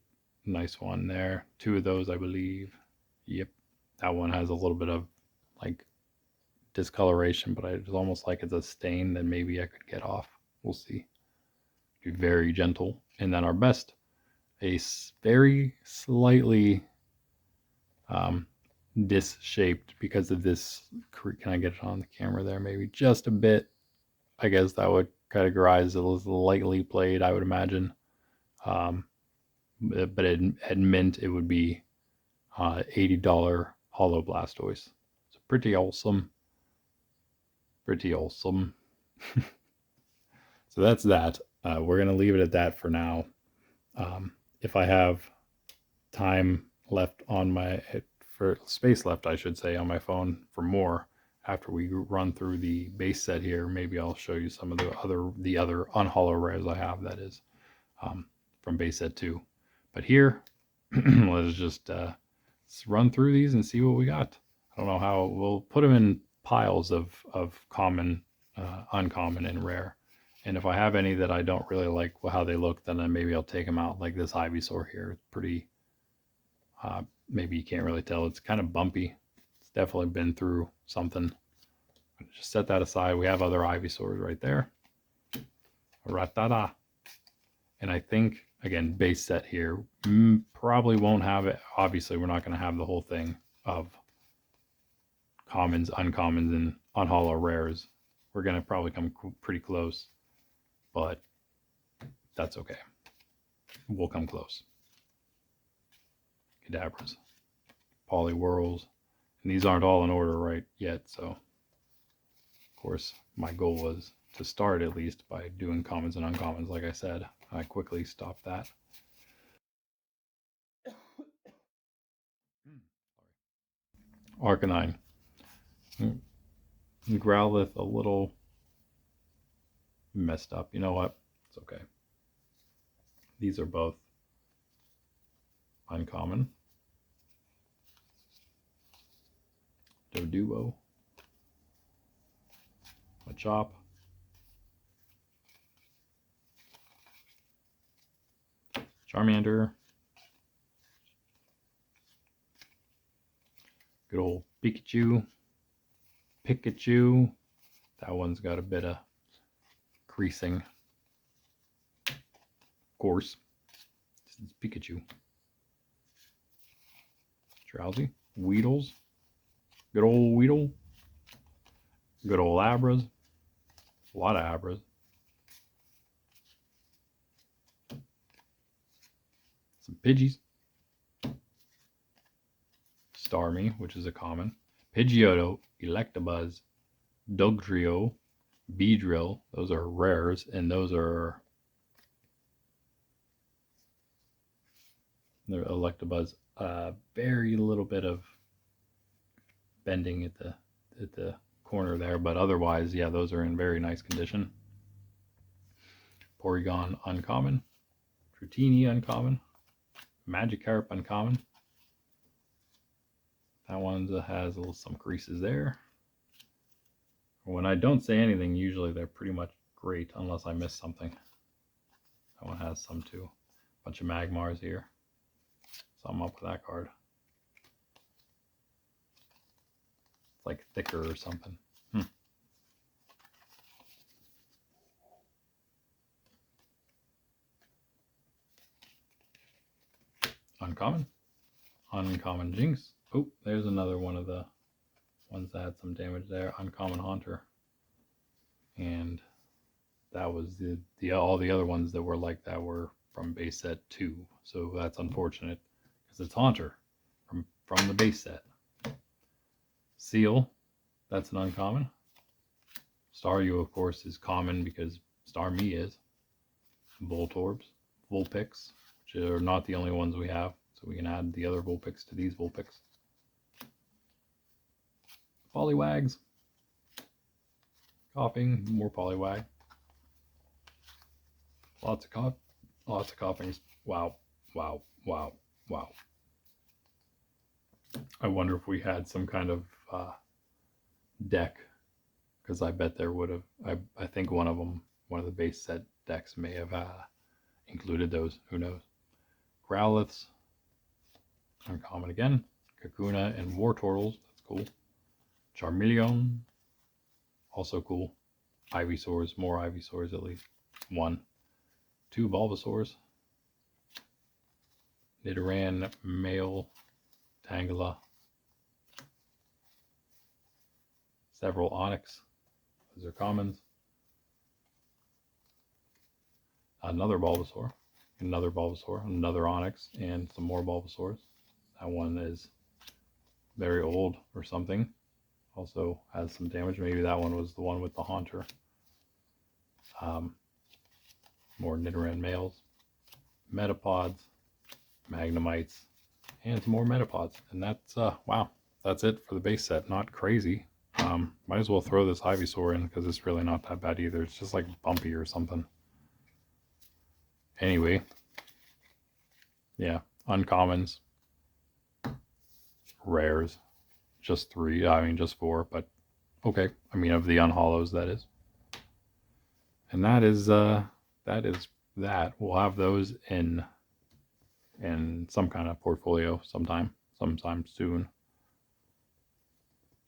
Nice one there. 2 of those, I believe. Yep. That one has a little bit of like discoloration, but it's almost like it's a stain that maybe I could get off. We'll see. Be very gentle. And then our best, a very slightly disc-shaped because of this. Can I get it on the camera there? Maybe just a bit. I guess that would categorize as lightly played, I would imagine. But at mint, it would be $80 Holo Blastoise. So pretty awesome. Pretty awesome. So that's that. We're going to leave it at that for now. If I have time left on my, for space left, I should say, on my phone for more, after we run through the base set here, maybe I'll show you some of the other unhollow rares I have, that is, from base set 2. But here, let's just run through these and see what we got. I don't know how, we'll put them in piles of common, uncommon, and rare. And if I have any that I don't really like how they look, then maybe I'll take them out, like this Ivysaur here. It's pretty, maybe you can't really tell. It's kind of bumpy. It's definitely been through something. Just set that aside. We have other Ivysaurs right there. Ratada. And I think, again, base set here, probably won't have it. Obviously, we're not going to have the whole thing of commons, uncommons, and unhollow rares. We're going to probably come pretty close, but that's okay. We'll come close. Kadabras, Poliwhirls, and these aren't all in order right yet, so of course my goal was to start at least by doing commons and uncommons. Like I said, I quickly stopped that. Arcanine. Growlithe a little messed up. You know what? It's okay. These are both uncommon. Doduo. Machop. Charmander. Good old Pikachu. Pikachu. That one's got a bit of creasing. Of course. This is Pikachu. Drowsy. Weedles. Good old Weedle. Good old Abras. A lot of Abras. Some Pidgeys. Starmie, which is a common. Pidgeotto, Electabuzz, Dugtrio, Beedrill. Those are rares, and those are Electabuzz. Very little bit of bending at the corner there, but otherwise, yeah, those are in very nice condition. Porygon uncommon, Dratini uncommon, Magikarp uncommon. That one has some creases there. When I don't say anything, usually they're pretty much great, unless I miss something. That one has some too. Bunch of Magmars here. Something up with that card. It's like thicker or something. Uncommon. Uncommon Jinx. Oh, there's another one of the ones that had some damage there. Uncommon Haunter. And that was all the other ones that were like that were from base set 2. So that's unfortunate because it's Haunter from the base set. Seal, that's an uncommon. Staryu, of course, is common because Starmie is. Voltorbs, Vulpix, which are not the only ones we have. So we can add the other Vulpix to these Vulpix. Poliwags. Coughing, more Poliwag. Lots of coughings. Wow, wow, wow, wow. I wonder if we had some kind of deck because I bet there would have. I think one of them, one of the base set decks may have included those. Who knows? Growliths, uncommon again. Kakuna and War Turtles, that's cool. Charmeleon, also cool. Ivysaurs, more Ivysaurs at least. 1. 2 Bulbasaurs. Nidoran, male, Tangela. Several Onix, those are commons. Another Bulbasaur, another Onix, and some more Bulbasaurs. That one is very old or something. Also has some damage. Maybe that one was the one with the Haunter. More Nidoran males. Metapods, Magnemites, and some more Metapods. And that's, wow, that's it for the base set. Not crazy. Might as well throw this Ivysaur in because it's really not that bad either. It's just like bumpy or something. Anyway, yeah, uncommons, rares, just 3. I mean, just 4, but okay. I mean, of the unholos, that is. And that is that. We'll have those in some kind of portfolio sometime soon.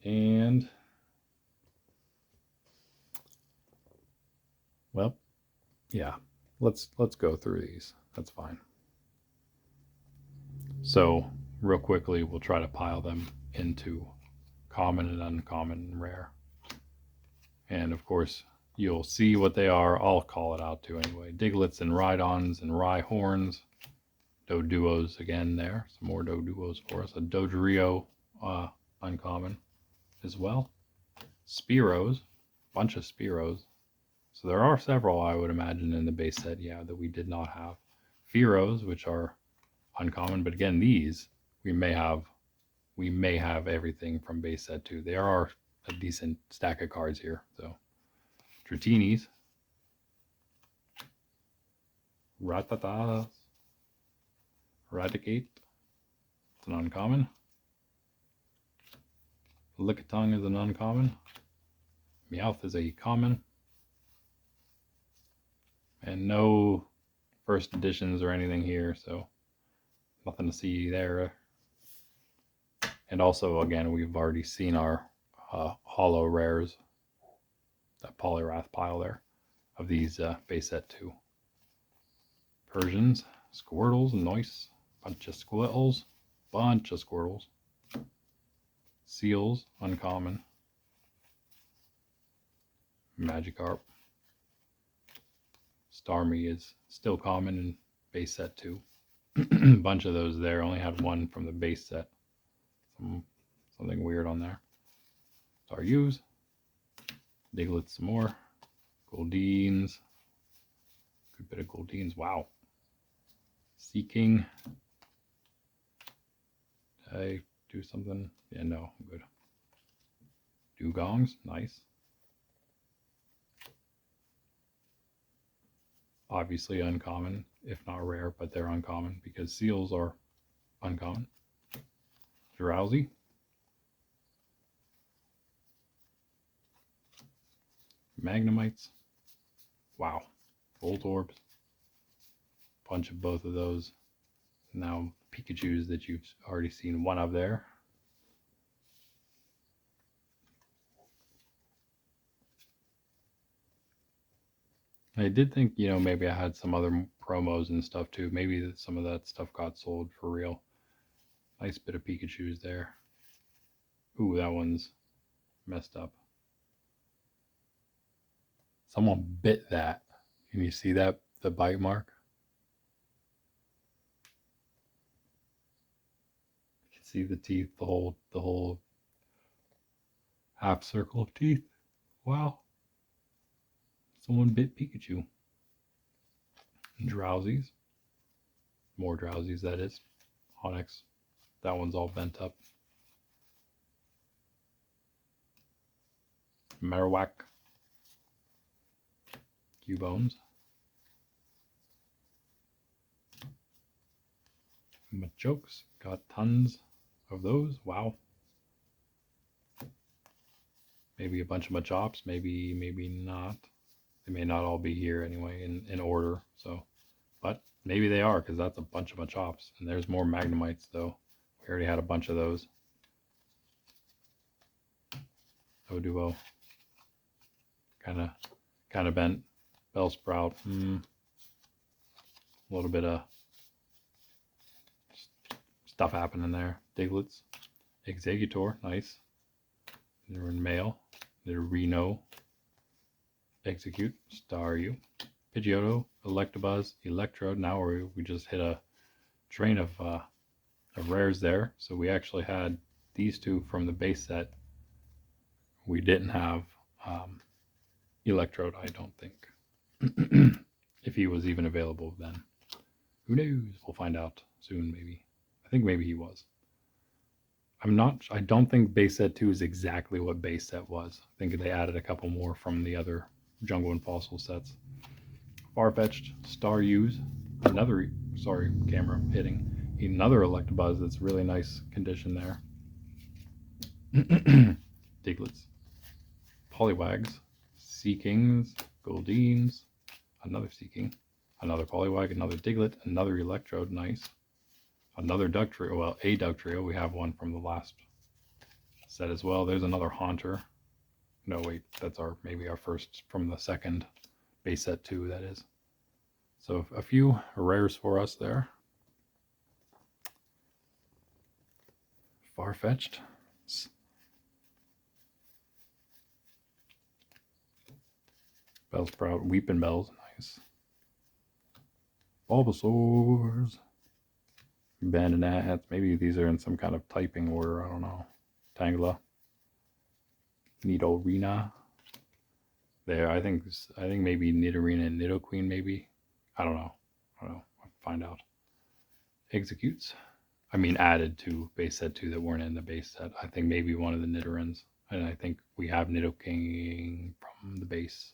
And well, yeah, let's go through these. That's fine. So real quickly, we'll try to pile them into common and uncommon and rare. And of course, you'll see what they are. I'll call it out too anyway. Diglets and Rhydons and Rhyhorns. Doduos again there. Some more Doduos for us. A Dodrio, uncommon as well. Spearows, bunch of Spearows. So there are several, I would imagine, in the base set, yeah, that we did not have. Fearos, which are uncommon, but again, these we may have everything from base set too. There are a decent stack of cards here. So Tritinis, Ratatas, Raticate, it's an uncommon. Lickitung is an uncommon. Meowth is a common. And no first editions or anything here, so nothing to see there. And also, again, we've already seen our holo rares, that Polyrath pile there, of these base set 2. Persians, Squirtles, nice. Bunch of Squirtles. Seals, uncommon. Magikarp. Starmie is still common in base set 2. Bunch of those there. Only had 1 from the base set. Something weird on there. Staryus. Diglett some more. Goldines. Good bit of Goldines. Wow. Seeking. Did I do something? Yeah, no, I'm good. Dugongs. Nice. Obviously uncommon, if not rare, but they're uncommon because seals are uncommon. Drowsy. Magnemites. Wow. Voltorbs. Bunch of both of those. Now Pikachus that you've already seen one of there. I did think, you know, maybe I had some other promos and stuff too. Maybe some of that stuff got sold for real. Nice bit of Pikachus there. Ooh, that one's messed up. Someone bit that. Can you see that? The bite mark? You can see the teeth, the whole half circle of teeth. Wow. Someone bit Pikachu. Drowsies. More Drowsies, that is. Onix. That one's all bent up. Marowak. Cubones. Machokes. Got tons of those. Wow. Maybe a bunch of Machops, maybe not. They may not all be here anyway in order, so. But maybe they are, because that's a bunch of Machops. And there's more Magnemites, though. We already had a bunch of those. Oduo. Kind of bent. Bellsprout. A little bit of stuff happening there. Diglets. Executor. Nice. They're in male. They're Reno. Execute. Staryu. Pidgeotto. Electabuzz. Electrode. Now we just hit a train of rares there. So we actually had these two from the base set. We didn't have Electrode, I don't think. If he was even available then. Who knows? We'll find out soon, maybe. I think maybe he was. I don't think base set 2 is exactly what base set was. I think they added a couple more from the other Jungle and Fossil sets. Farfetch'd, Staryu's, another, sorry, camera hitting. Another Electabuzz that's really nice condition there. Diglets. Poliwags. Seekings. Goldines. Another Seeking. Another Poliwag. Another Diglett. Another Electrode. Nice. Another Ductrio. Well, a Ductrio. We have one from the last set as well. There's another Haunter. No, wait. That's maybe our first from the second base set 2, that is. So a few rares for us there. Farfetch'd. Bellsprout, Weeping Bells, nice. Bulbasaurs. Bandonats, maybe these are in some kind of typing order, I don't know. Tangela. Nidorina. There, I think maybe Nidorina and Nidoqueen, maybe. I don't know. I'll find out. Executes. I mean, added to base set 2 that weren't in the base set. I think maybe one of the Nidorins. And I think we have Nidoking from the base.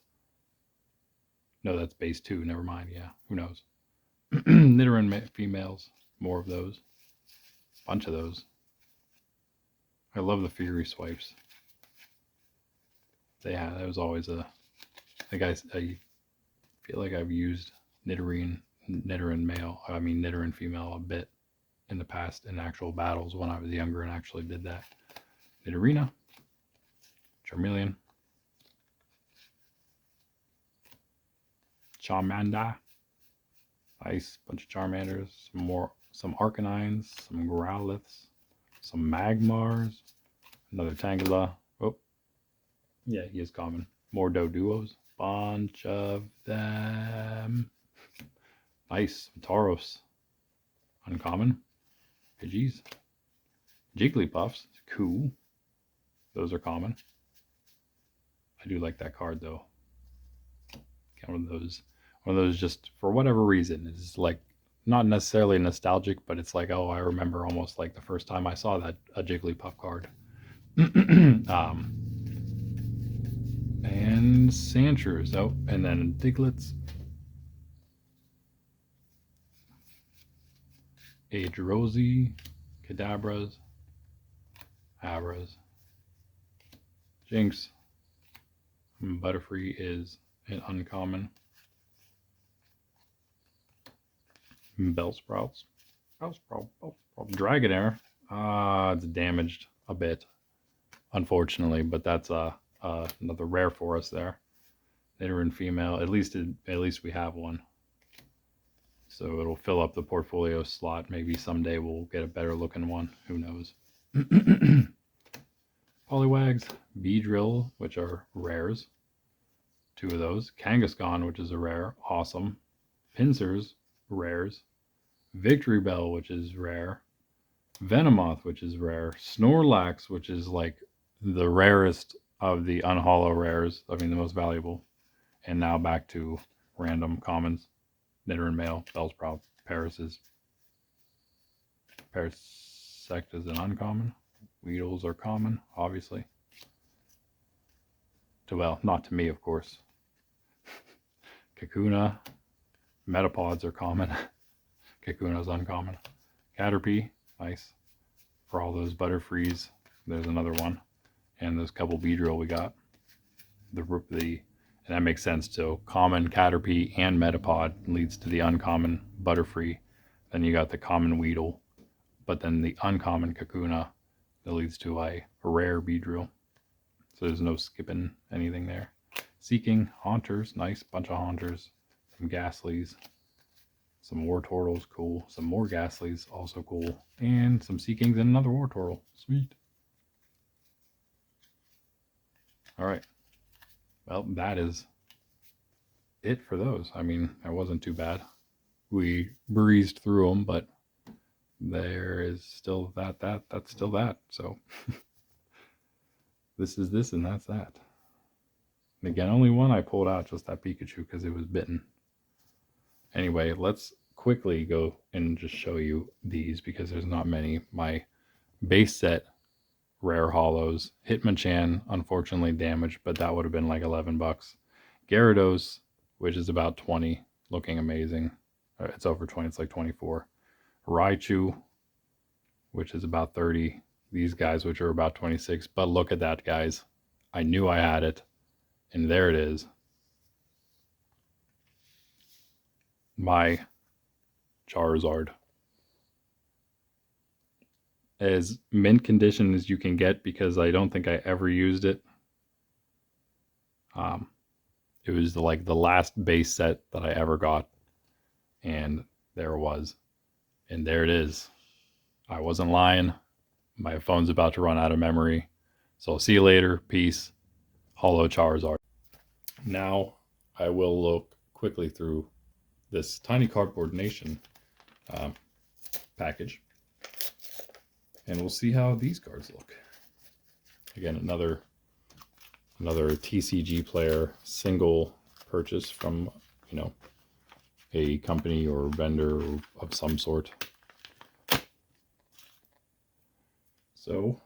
No, that's base 2. Never mind. Yeah, who knows? Nidoran females. More of those. Bunch of those. I love the Fury swipes. Yeah, that was always I think I feel like I've used Nidoran male. I mean Nidoran female a bit in the past in actual battles when I was younger and actually did that. Nidorina. Charmeleon. Charmander. Nice bunch of Charmanders. Some Arcanines, some Growliths, some Magmars, another Tangela. Oh, yeah, he is common. More Doduos. Bunch of them. Nice. Tauros. Uncommon. Pidgeys. Jigglypuffs. Cool. Those are common. I do like that card though. One of those just for whatever reason is like not necessarily nostalgic, but it's like, oh, I remember almost like the first time I saw a Jigglypuff card. And Sandshrews. Oh, and then Diglets. Agerosi. Kadabras. Abras. Jinx. Butterfree is an uncommon. Bellsprouts. Dragonair. It's damaged a bit, unfortunately, but that's another rare for us there. Nidoran female. At least we have one. So it'll fill up the portfolio slot. Maybe someday we'll get a better looking one. Who knows? Poliwags, Beedrill, which are rares. 2 of those. Kangaskhan, which is a rare. Awesome. Pincers, rares. Victory Bell, which is rare. Venomoth, which is rare. Snorlax, which is like the rarest of the unhollow rares. I mean, the most valuable. And now back to random commons. Nidoran male, Bellsprout, Parasect is an uncommon. Weedles are common, obviously. Well, not to me, of course. Kakuna, Metapods are common. Kakuna's uncommon. Caterpie, nice. For all those Butterfrees, there's another one. and this couple Beedrill we got. And that makes sense. So common Caterpie and Metapod leads to the uncommon Butterfree. Then you got the common Weedle, but then the uncommon Kakuna that leads to a rare Beedrill. So there's no skipping anything there. Seeking, Haunters, nice bunch of Haunters, some Ghastlies, some Wartortles, cool, some more Ghastlies, also cool, and some Seekings and another Wartortle, sweet. All right, well, that is it for those. I mean, that wasn't too bad. We breezed through them, but there is still that's still that. So this is this and that's that. And again, only one I pulled out, just that Pikachu, because it was bitten. Anyway, let's quickly go and just show you these because there's not many. My base set rare holos. Hitmonchan, unfortunately damaged, but that would have been like 11 bucks. Gyarados, which is about 20, looking amazing. It's over 20, it's like 24. Raichu, which is about 30. These guys, which are about 26. But look at that, guys. I knew I had it. And there it is. My Charizard. As mint condition as you can get, because I don't think I ever used it. It was like the last base set that I ever got. And there it was. And there it is. I wasn't lying. My phone's about to run out of memory. So I'll see you later. Peace. Holo Charizard. Now I will look quickly through this Tiny Cardboard Nation package. And we'll see how these cards look. Again, another TCGPlayer single purchase from, you know, a company or vendor of some sort. So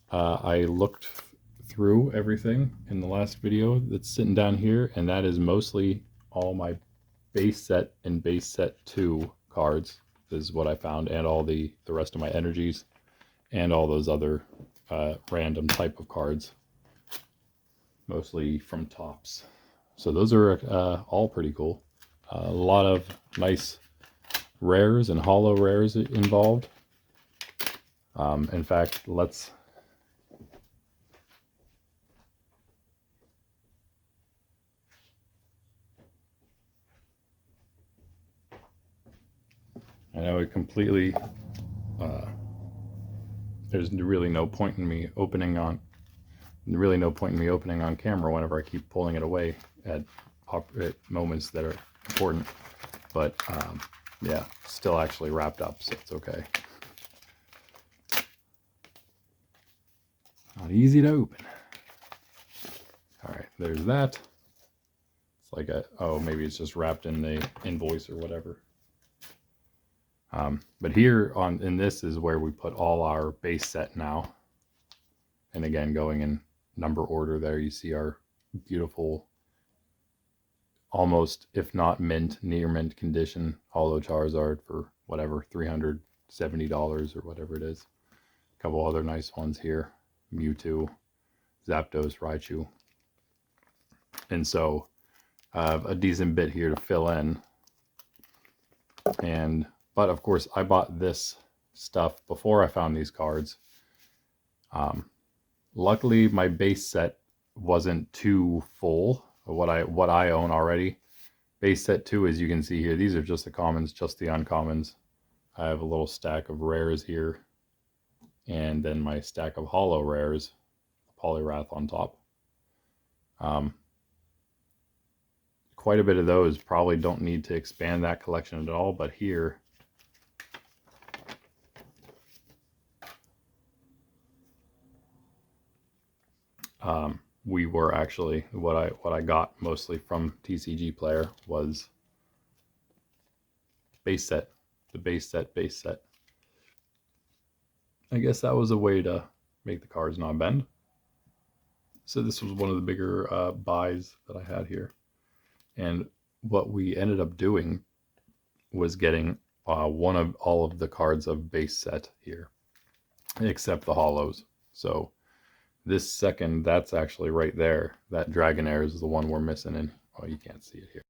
I looked through everything in the last video that's sitting down here, and that is mostly all my base set and base set 2 cards. This is what I found, and all the rest of my energies and all those other random type of cards, mostly from Tops. So those are all pretty cool. A lot of nice rares and holo rares involved. In fact, let's I know it completely there's really no point in me opening on camera whenever I keep pulling it away at moments that are important. But yeah, still actually wrapped up, so it's okay. Not easy to open. All right, there's that. It's like oh, maybe it's just wrapped in the invoice or whatever. But here in this is where we put all our base set now. And again, going in number order there, you see our beautiful, almost, if not mint, near mint condition holo Charizard for whatever, $370 or whatever it is. A couple other nice ones here. Mewtwo, Zapdos, Raichu. And so a decent bit here to fill in. But of course, I bought this stuff before I found these cards. Luckily, my base set wasn't too full of what I own already. Base set 2, as you can see here, these are just the commons, just the uncommons. I have a little stack of rares here, and then my stack of holo rares, Poliwrath on top. Quite a bit of those probably don't need to expand that collection at all, but here we were actually, what I got mostly from TCGPlayer was base set, the base set. I guess that was a way to make the cards not bend. So this was one of the bigger buys that I had here. And what we ended up doing was getting one of all of the cards of base set here, except the holos. So this second, that's actually right there. That Dragonair is the one we're missing in. Oh, you can't see it here.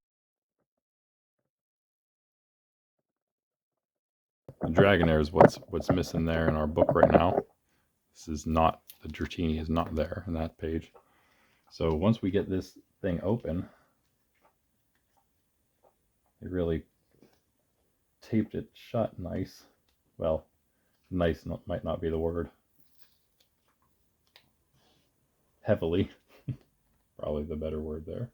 The Dragonair is what's missing there in our book right now. This is not, the Dratini is not there in that page. So once we get this thing open, it really taped it shut nice. Well, nice might not be the word. Heavily, probably the better word there.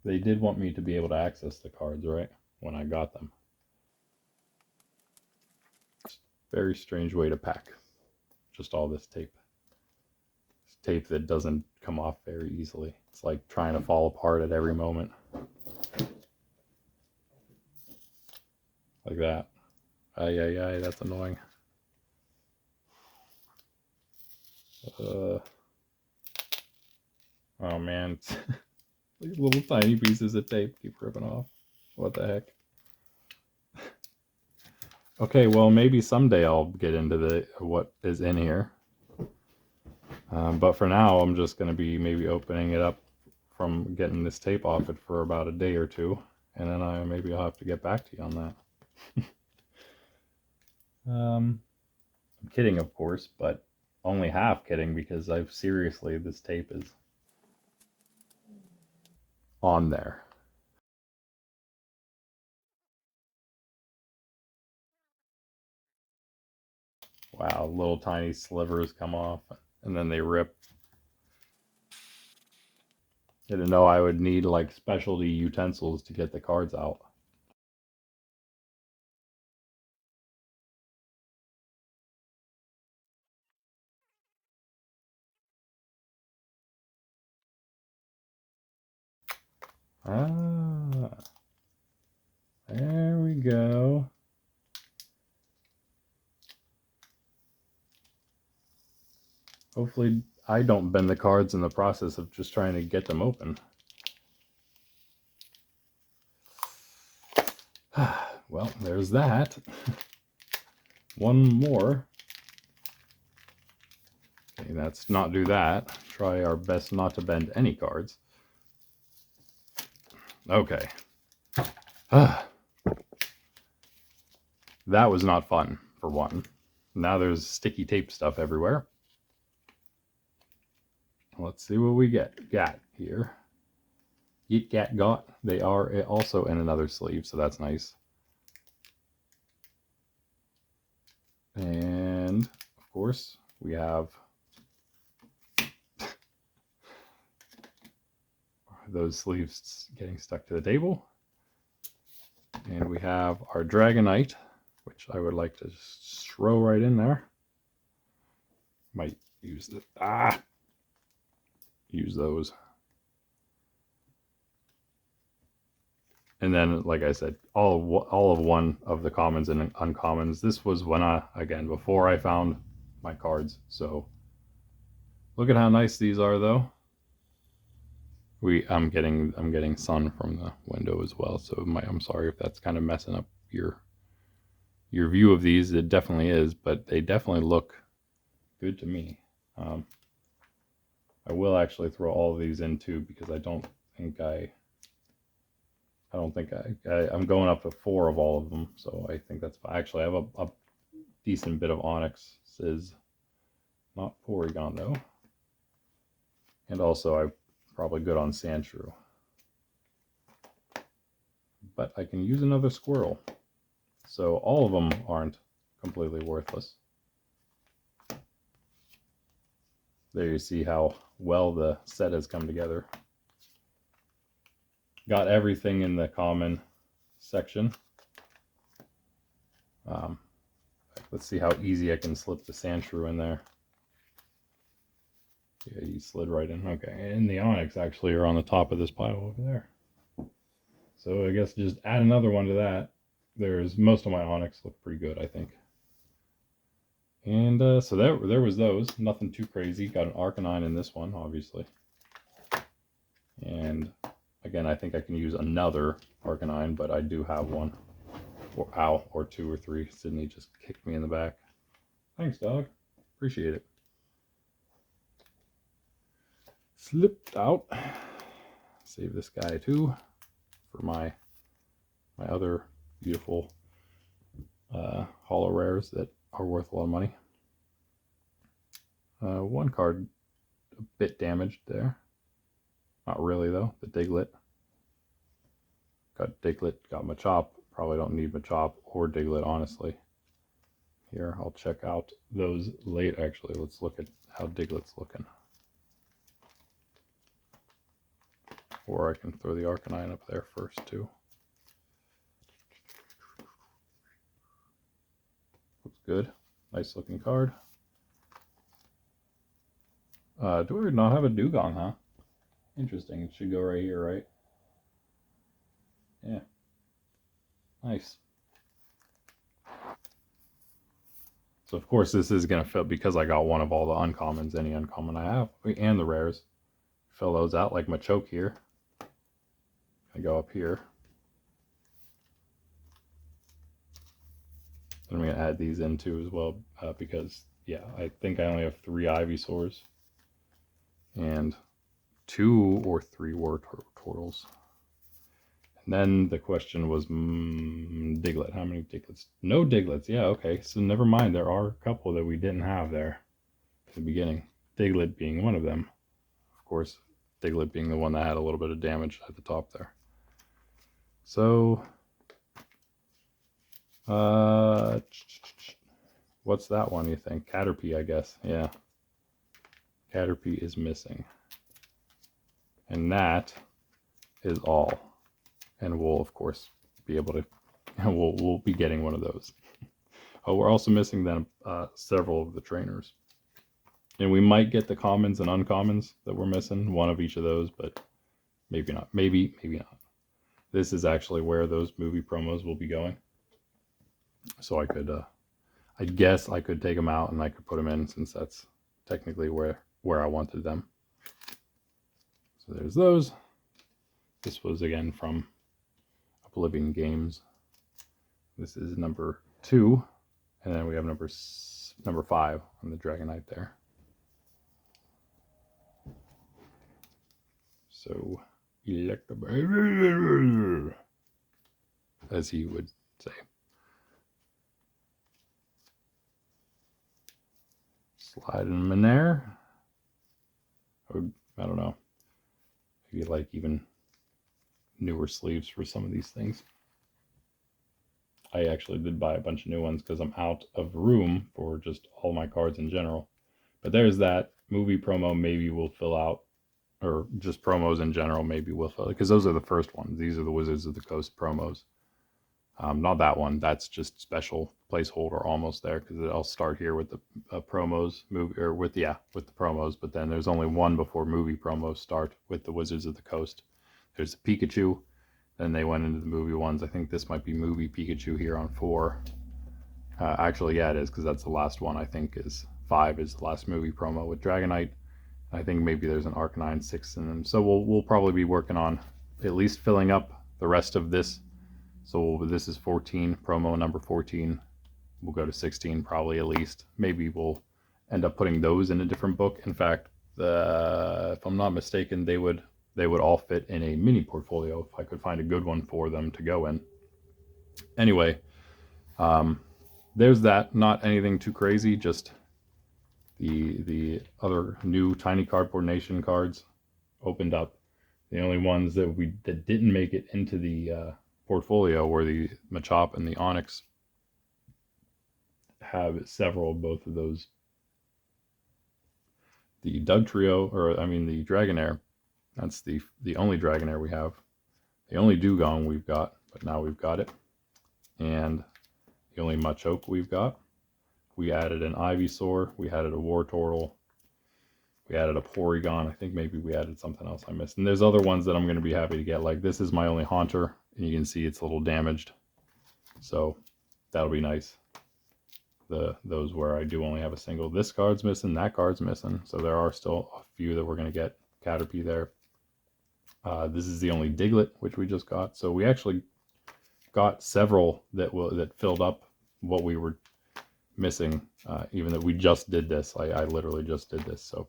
They did want me to be able to access the cards, right? When I got them. Very strange way to pack. Just all this tape. It's tape that doesn't come off very easily. It's like trying to fall apart at every moment. Like that. Ay, that's annoying. Oh man. These little tiny pieces of tape keep ripping off. What the heck? Okay, well maybe someday I'll get into what is in here. But for now, I'm just going to be maybe opening it up from getting this tape off it for about a day or two, and then maybe I'll have to get back to you on that. I'm kidding, of course, but only half kidding, because seriously, this tape is on there. Wow, little tiny slivers come off, and then they rip. I didn't know I would need like specialty utensils to get the cards out. Ah, there we go. Hopefully I don't bend the cards in the process of just trying to get them open. Well, there's that. One more. Okay, let's not do that. Try our best not to bend any cards. Okay. That was not fun, for one. Now there's sticky tape stuff everywhere. Let's see what we got here. Got. They are also in another sleeve, so that's nice. And, of course, we have those sleeves getting stuck to the table. And we have our Dragonite, which I would like to just throw right in there. Might use the use those. And then, like I said, all of one of the commons and uncommons. This was when again, before I found my cards. So look at how nice these are, though. I'm getting sun from the window as well, so I'm sorry if that's kind of messing up your view of these. It definitely is, but they definitely look good to me. I will actually throw all of these in too, because I don't think I'm going up to 4 of all of them, so I think that's actually I have a decent bit of onyx. This is not Porygon though, and also I'm probably good on Sandshrew, but I can use another squirrel, so all of them aren't completely worthless. There you see how well the set has come together. Got everything in the common section. Let's see how easy I can slip the Sandshrew in there. Yeah, you slid right in. Okay, and the onyx actually are on the top of this pile over there. So I guess just add another one to that. Most of my onyx look pretty good, I think. And so there was those. Nothing too crazy. Got an Arcanine in this one, obviously. And again, I think I can use another Arcanine, but I do have one. Or ow, or 2 or 3. Sydney just kicked me in the back. Thanks, dog. Appreciate it. Slipped out. Save this guy too for my other beautiful holo rares that are worth a lot of money. One card a bit damaged there. Not really though. The Diglett. Got Diglett, got Machop. Probably don't need Machop or Diglett, honestly. Here, I'll check out those late, actually. Let's look at how Diglett's looking. Or I can throw the Arcanine up there first, too. Looks good. Nice looking card. Do we not have a Dugong, huh? Interesting. It should go right here, right? Yeah. Nice. So of course this is going to fill, because I got one of all the uncommons, any uncommon I have, and the rares. Fill those out like Machoke here. I go up here. And I'm going to add these in too as well, because, yeah, I think I only have 3 Ivysaurs. And 2 or 3 War Turtles. And then the question was, Diglett. How many Digletts? No Diglets. Yeah, okay. So never mind. There are a couple that we didn't have there at the beginning. Diglett being one of them. Of course, Diglett being the one that had a little bit of damage at the top there. So, what's that one, you think? Caterpie, I guess. Yeah. Caterpie is missing. And that is all. And we'll, of course, be able to, we'll be getting one of those. Oh, we're also missing then several of the trainers. And we might get the commons and uncommons that we're missing, one of each of those, but maybe not. Maybe not. This is actually where those movie promos will be going. So I could, I guess I could take them out and I could put them in, since that's technically where I wanted them. So there's those. This was again from Oblivion Games. This is number 2, and then we have number 5 on the Dragonite there. So, Electabuzz, as he would say. Slide them in there. I don't know. Maybe like even newer sleeves for some of these things. I actually did buy a bunch of new ones because I'm out of room for just all my cards in general. But there's that. Movie promo maybe will fill out, or just promos in general maybe will fill out, because those are the first ones. These are the Wizards of the Coast promos. Not that one. That's just special placeholder almost there, because I'll start here with the promos, with the promos, but then there's only one before movie promos start with the Wizards of the Coast. There's the Pikachu, then they went into the movie ones. I think this might be movie Pikachu here on 4. Actually, yeah, it is, because that's the last one. I think is 5 is the last movie promo with Dragonite. I think maybe there's an Arcanine 6 in them. So we'll probably be working on at least filling up the rest of this. So this is 14, promo number 14. We'll go to 16 probably at least. Maybe we'll end up putting those in a different book. In fact, if I'm not mistaken, they would all fit in a mini portfolio if I could find a good one for them to go in. Anyway, there's that. Not anything too crazy, just the other new Tiny Cardboard Nation cards opened up. The only ones that didn't make it into the portfolio were the Machop and the Onyx. Have several of both of those. The Dugtrio, the Dragonair, that's the only Dragonair we have. The only Dugong we've got, but now we've got it. And the only Machoke we've got. We added an Ivysaur, we added a Wartortle, we added a Porygon. I think maybe we added something else I missed. And there's other ones that I'm going to be happy to get. Like this is my only Haunter, and you can see it's a little damaged. So that'll be nice. Those where I do only have a single. This card's missing, that card's missing. So there are still a few that we're going to get. Caterpie there. This is the only Diglett, which we just got. So we actually got several that filled up what we were missing, even though we just did this. I literally just did this, so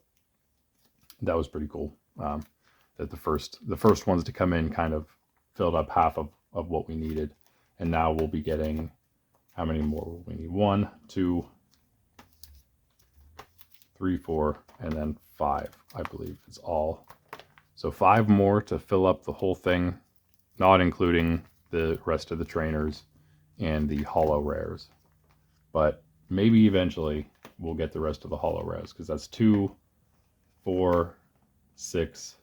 that was pretty cool. That the first ones to come in kind of filled up half of what we needed, and now we'll be getting, how many more will we need? 1, 2, 3, 4, and then 5, I believe is all. So 5 more to fill up the whole thing, not including the rest of the trainers and the holo rares. But maybe eventually we'll get the rest of the holo rares, because that's 2, 4, 6,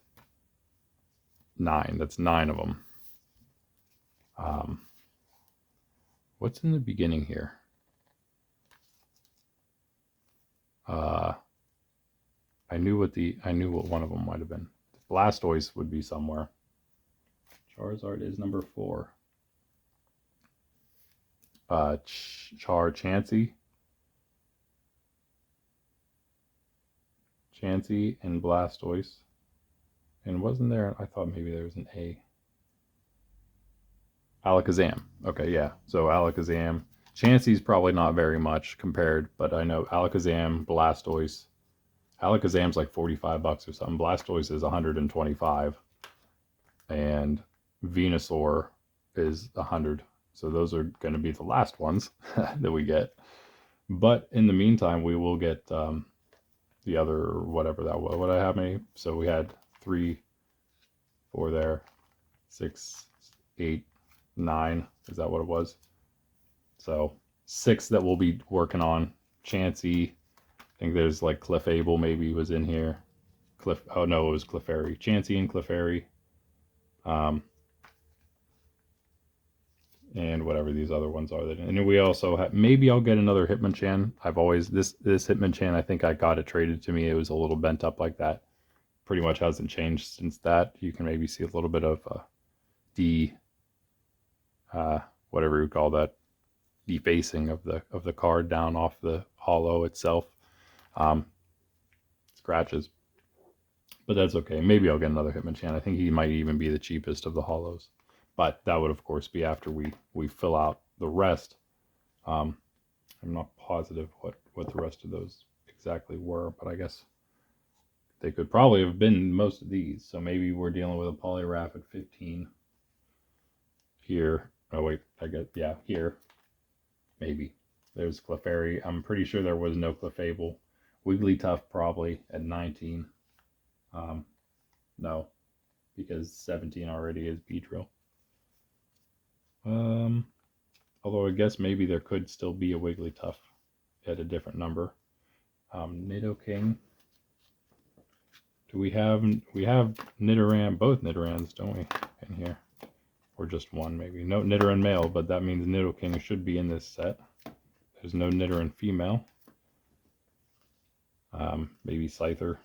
9. That's 9 of them. What's in the beginning here? I knew what one of them might have been. Blastoise would be somewhere. Charizard is number 4. Chansey and Blastoise. And wasn't there, I thought maybe there was an A. Alakazam. Okay, yeah. So Alakazam. Chansey's probably not very much compared, but I know Alakazam, Blastoise. Alakazam's like $45 or something. Blastoise is $125. And Venusaur is $100. So those are going to be the last ones that we get. But in the meantime, we will get the other, whatever that was. What I have many? So we had 3, 4 there, 6, 8, 9. Is that what it was? So 6 that we'll be working on. Chansey. I think there's like Clefable maybe was in here. Oh no, it was Clefairy. Chansey and Clefairy. And whatever these other ones are. And we also have, maybe I'll get another Hitmonchan. I've always, this Hitmonchan, I think I got it traded to me. It was a little bent up like that. Pretty much hasn't changed since that. You can maybe see a little bit of whatever you call that, defacing of the card down off the holo itself. Scratches. But that's okay. Maybe I'll get another Hitmonchan. I think he might even be the cheapest of the holos. But that would, of course, be after we fill out the rest. I'm not positive what the rest of those exactly were, but I guess they could probably have been most of these. So maybe we're dealing with a Poliwrath at 15. Here. Oh, wait. Yeah, here. Maybe. There's Clefairy. I'm pretty sure there was no Clefable. Wigglytuff probably at 19. No, because 17 already is Beedrill. Although I guess maybe there could still be a Wigglytuff at a different number. Nidoking. Do we have Nidoran, both Nidorans, don't we, in here? Or just one maybe. No Nidoran male, but that means Nidoking should be in this set. There's no Nidoran female. Maybe Scyther.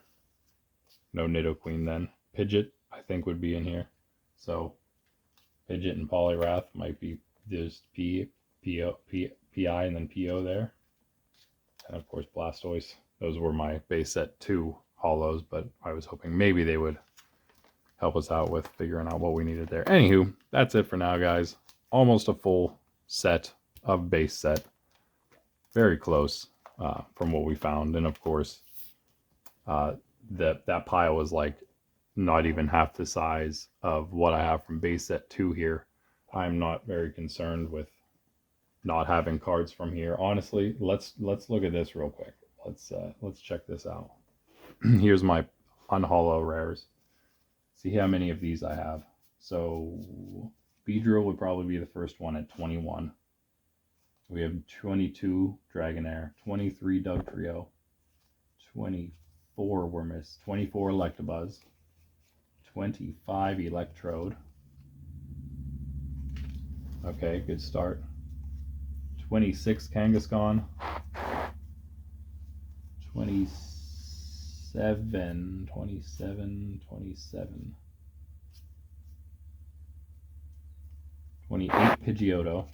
No Nidoqueen then. Pidgeot, I think, would be in here. So Pidgeot and Poliwrath might be just P, I, and then PO there. And of course Blastoise. Those were my base set 2 holos, but I was hoping maybe they would help us out with figuring out what we needed there. Anywho, that's it for now, guys. Almost a full set of base set. Very close from what we found. And of course, that pile was like not even half the size of what I have from base set 2 here. I'm not very concerned with not having cards from here. Honestly, let's look at this real quick. Let's check this out. Here's my unholo rares. See how many of these I have. So Beedrill would probably be the first one at 21. We have 22 Dragonair, 23 Dugtrio, 24 Wormis, 24 Electabuzz, 25 Electrode. Okay, good start. 26 Kangaskhan, 27, 28 Pidgeotto,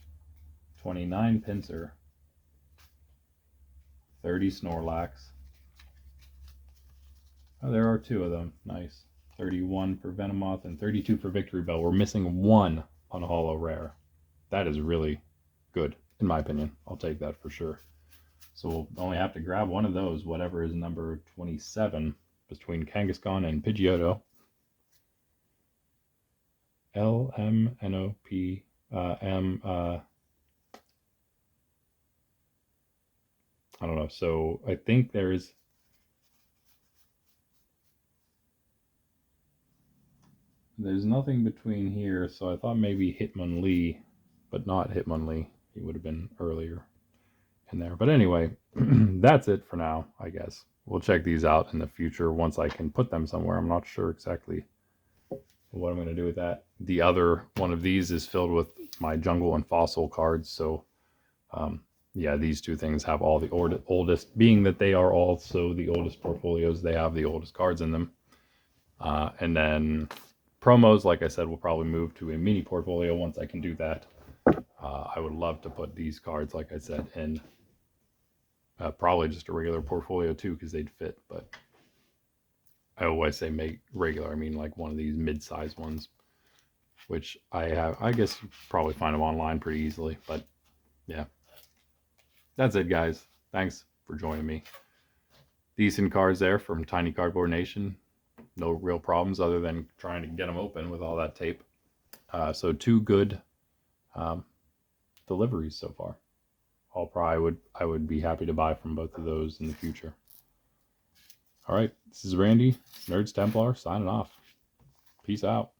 29 Pinsir, 30 Snorlax. Oh, there are 2 of them. Nice. 31 for Venomoth and 32 for Victory Bell. We're missing 1 on a holo rare. that is really good, in my opinion. I'll take that for sure. So we'll only have to grab one of those, whatever is number 27, between Kangaskhan and Pidgeotto. LMNOP M. I don't know. So I think there's nothing between here. So I thought maybe Hitmonlee, but not Hitmonlee. He would have been earlier in there. But anyway, that's it for now, I guess. We'll check these out in the future once I can put them somewhere. I'm not sure exactly what I'm going to do with that. The other one of these is filled with my jungle and fossil cards. So yeah, these two things have all the oldest, being that they are also the oldest portfolios, they have the oldest cards in them. And then promos, like I said, will probably move to a mini portfolio once I can do that. I would love to put these cards, like I said, in probably just a regular portfolio too, because they'd fit. But I always say make regular. I mean like one of these mid-size ones, which I have. I guess you probably find them online pretty easily. But yeah, that's it, guys. Thanks for joining me. Decent cards there from Tiny Cardboard Nation. No real problems other than trying to get them open with all that tape. So 2 good deliveries so far. I would be happy to buy from both of those in the future. All right, this is Randy, Nerds Templar, signing off. Peace out.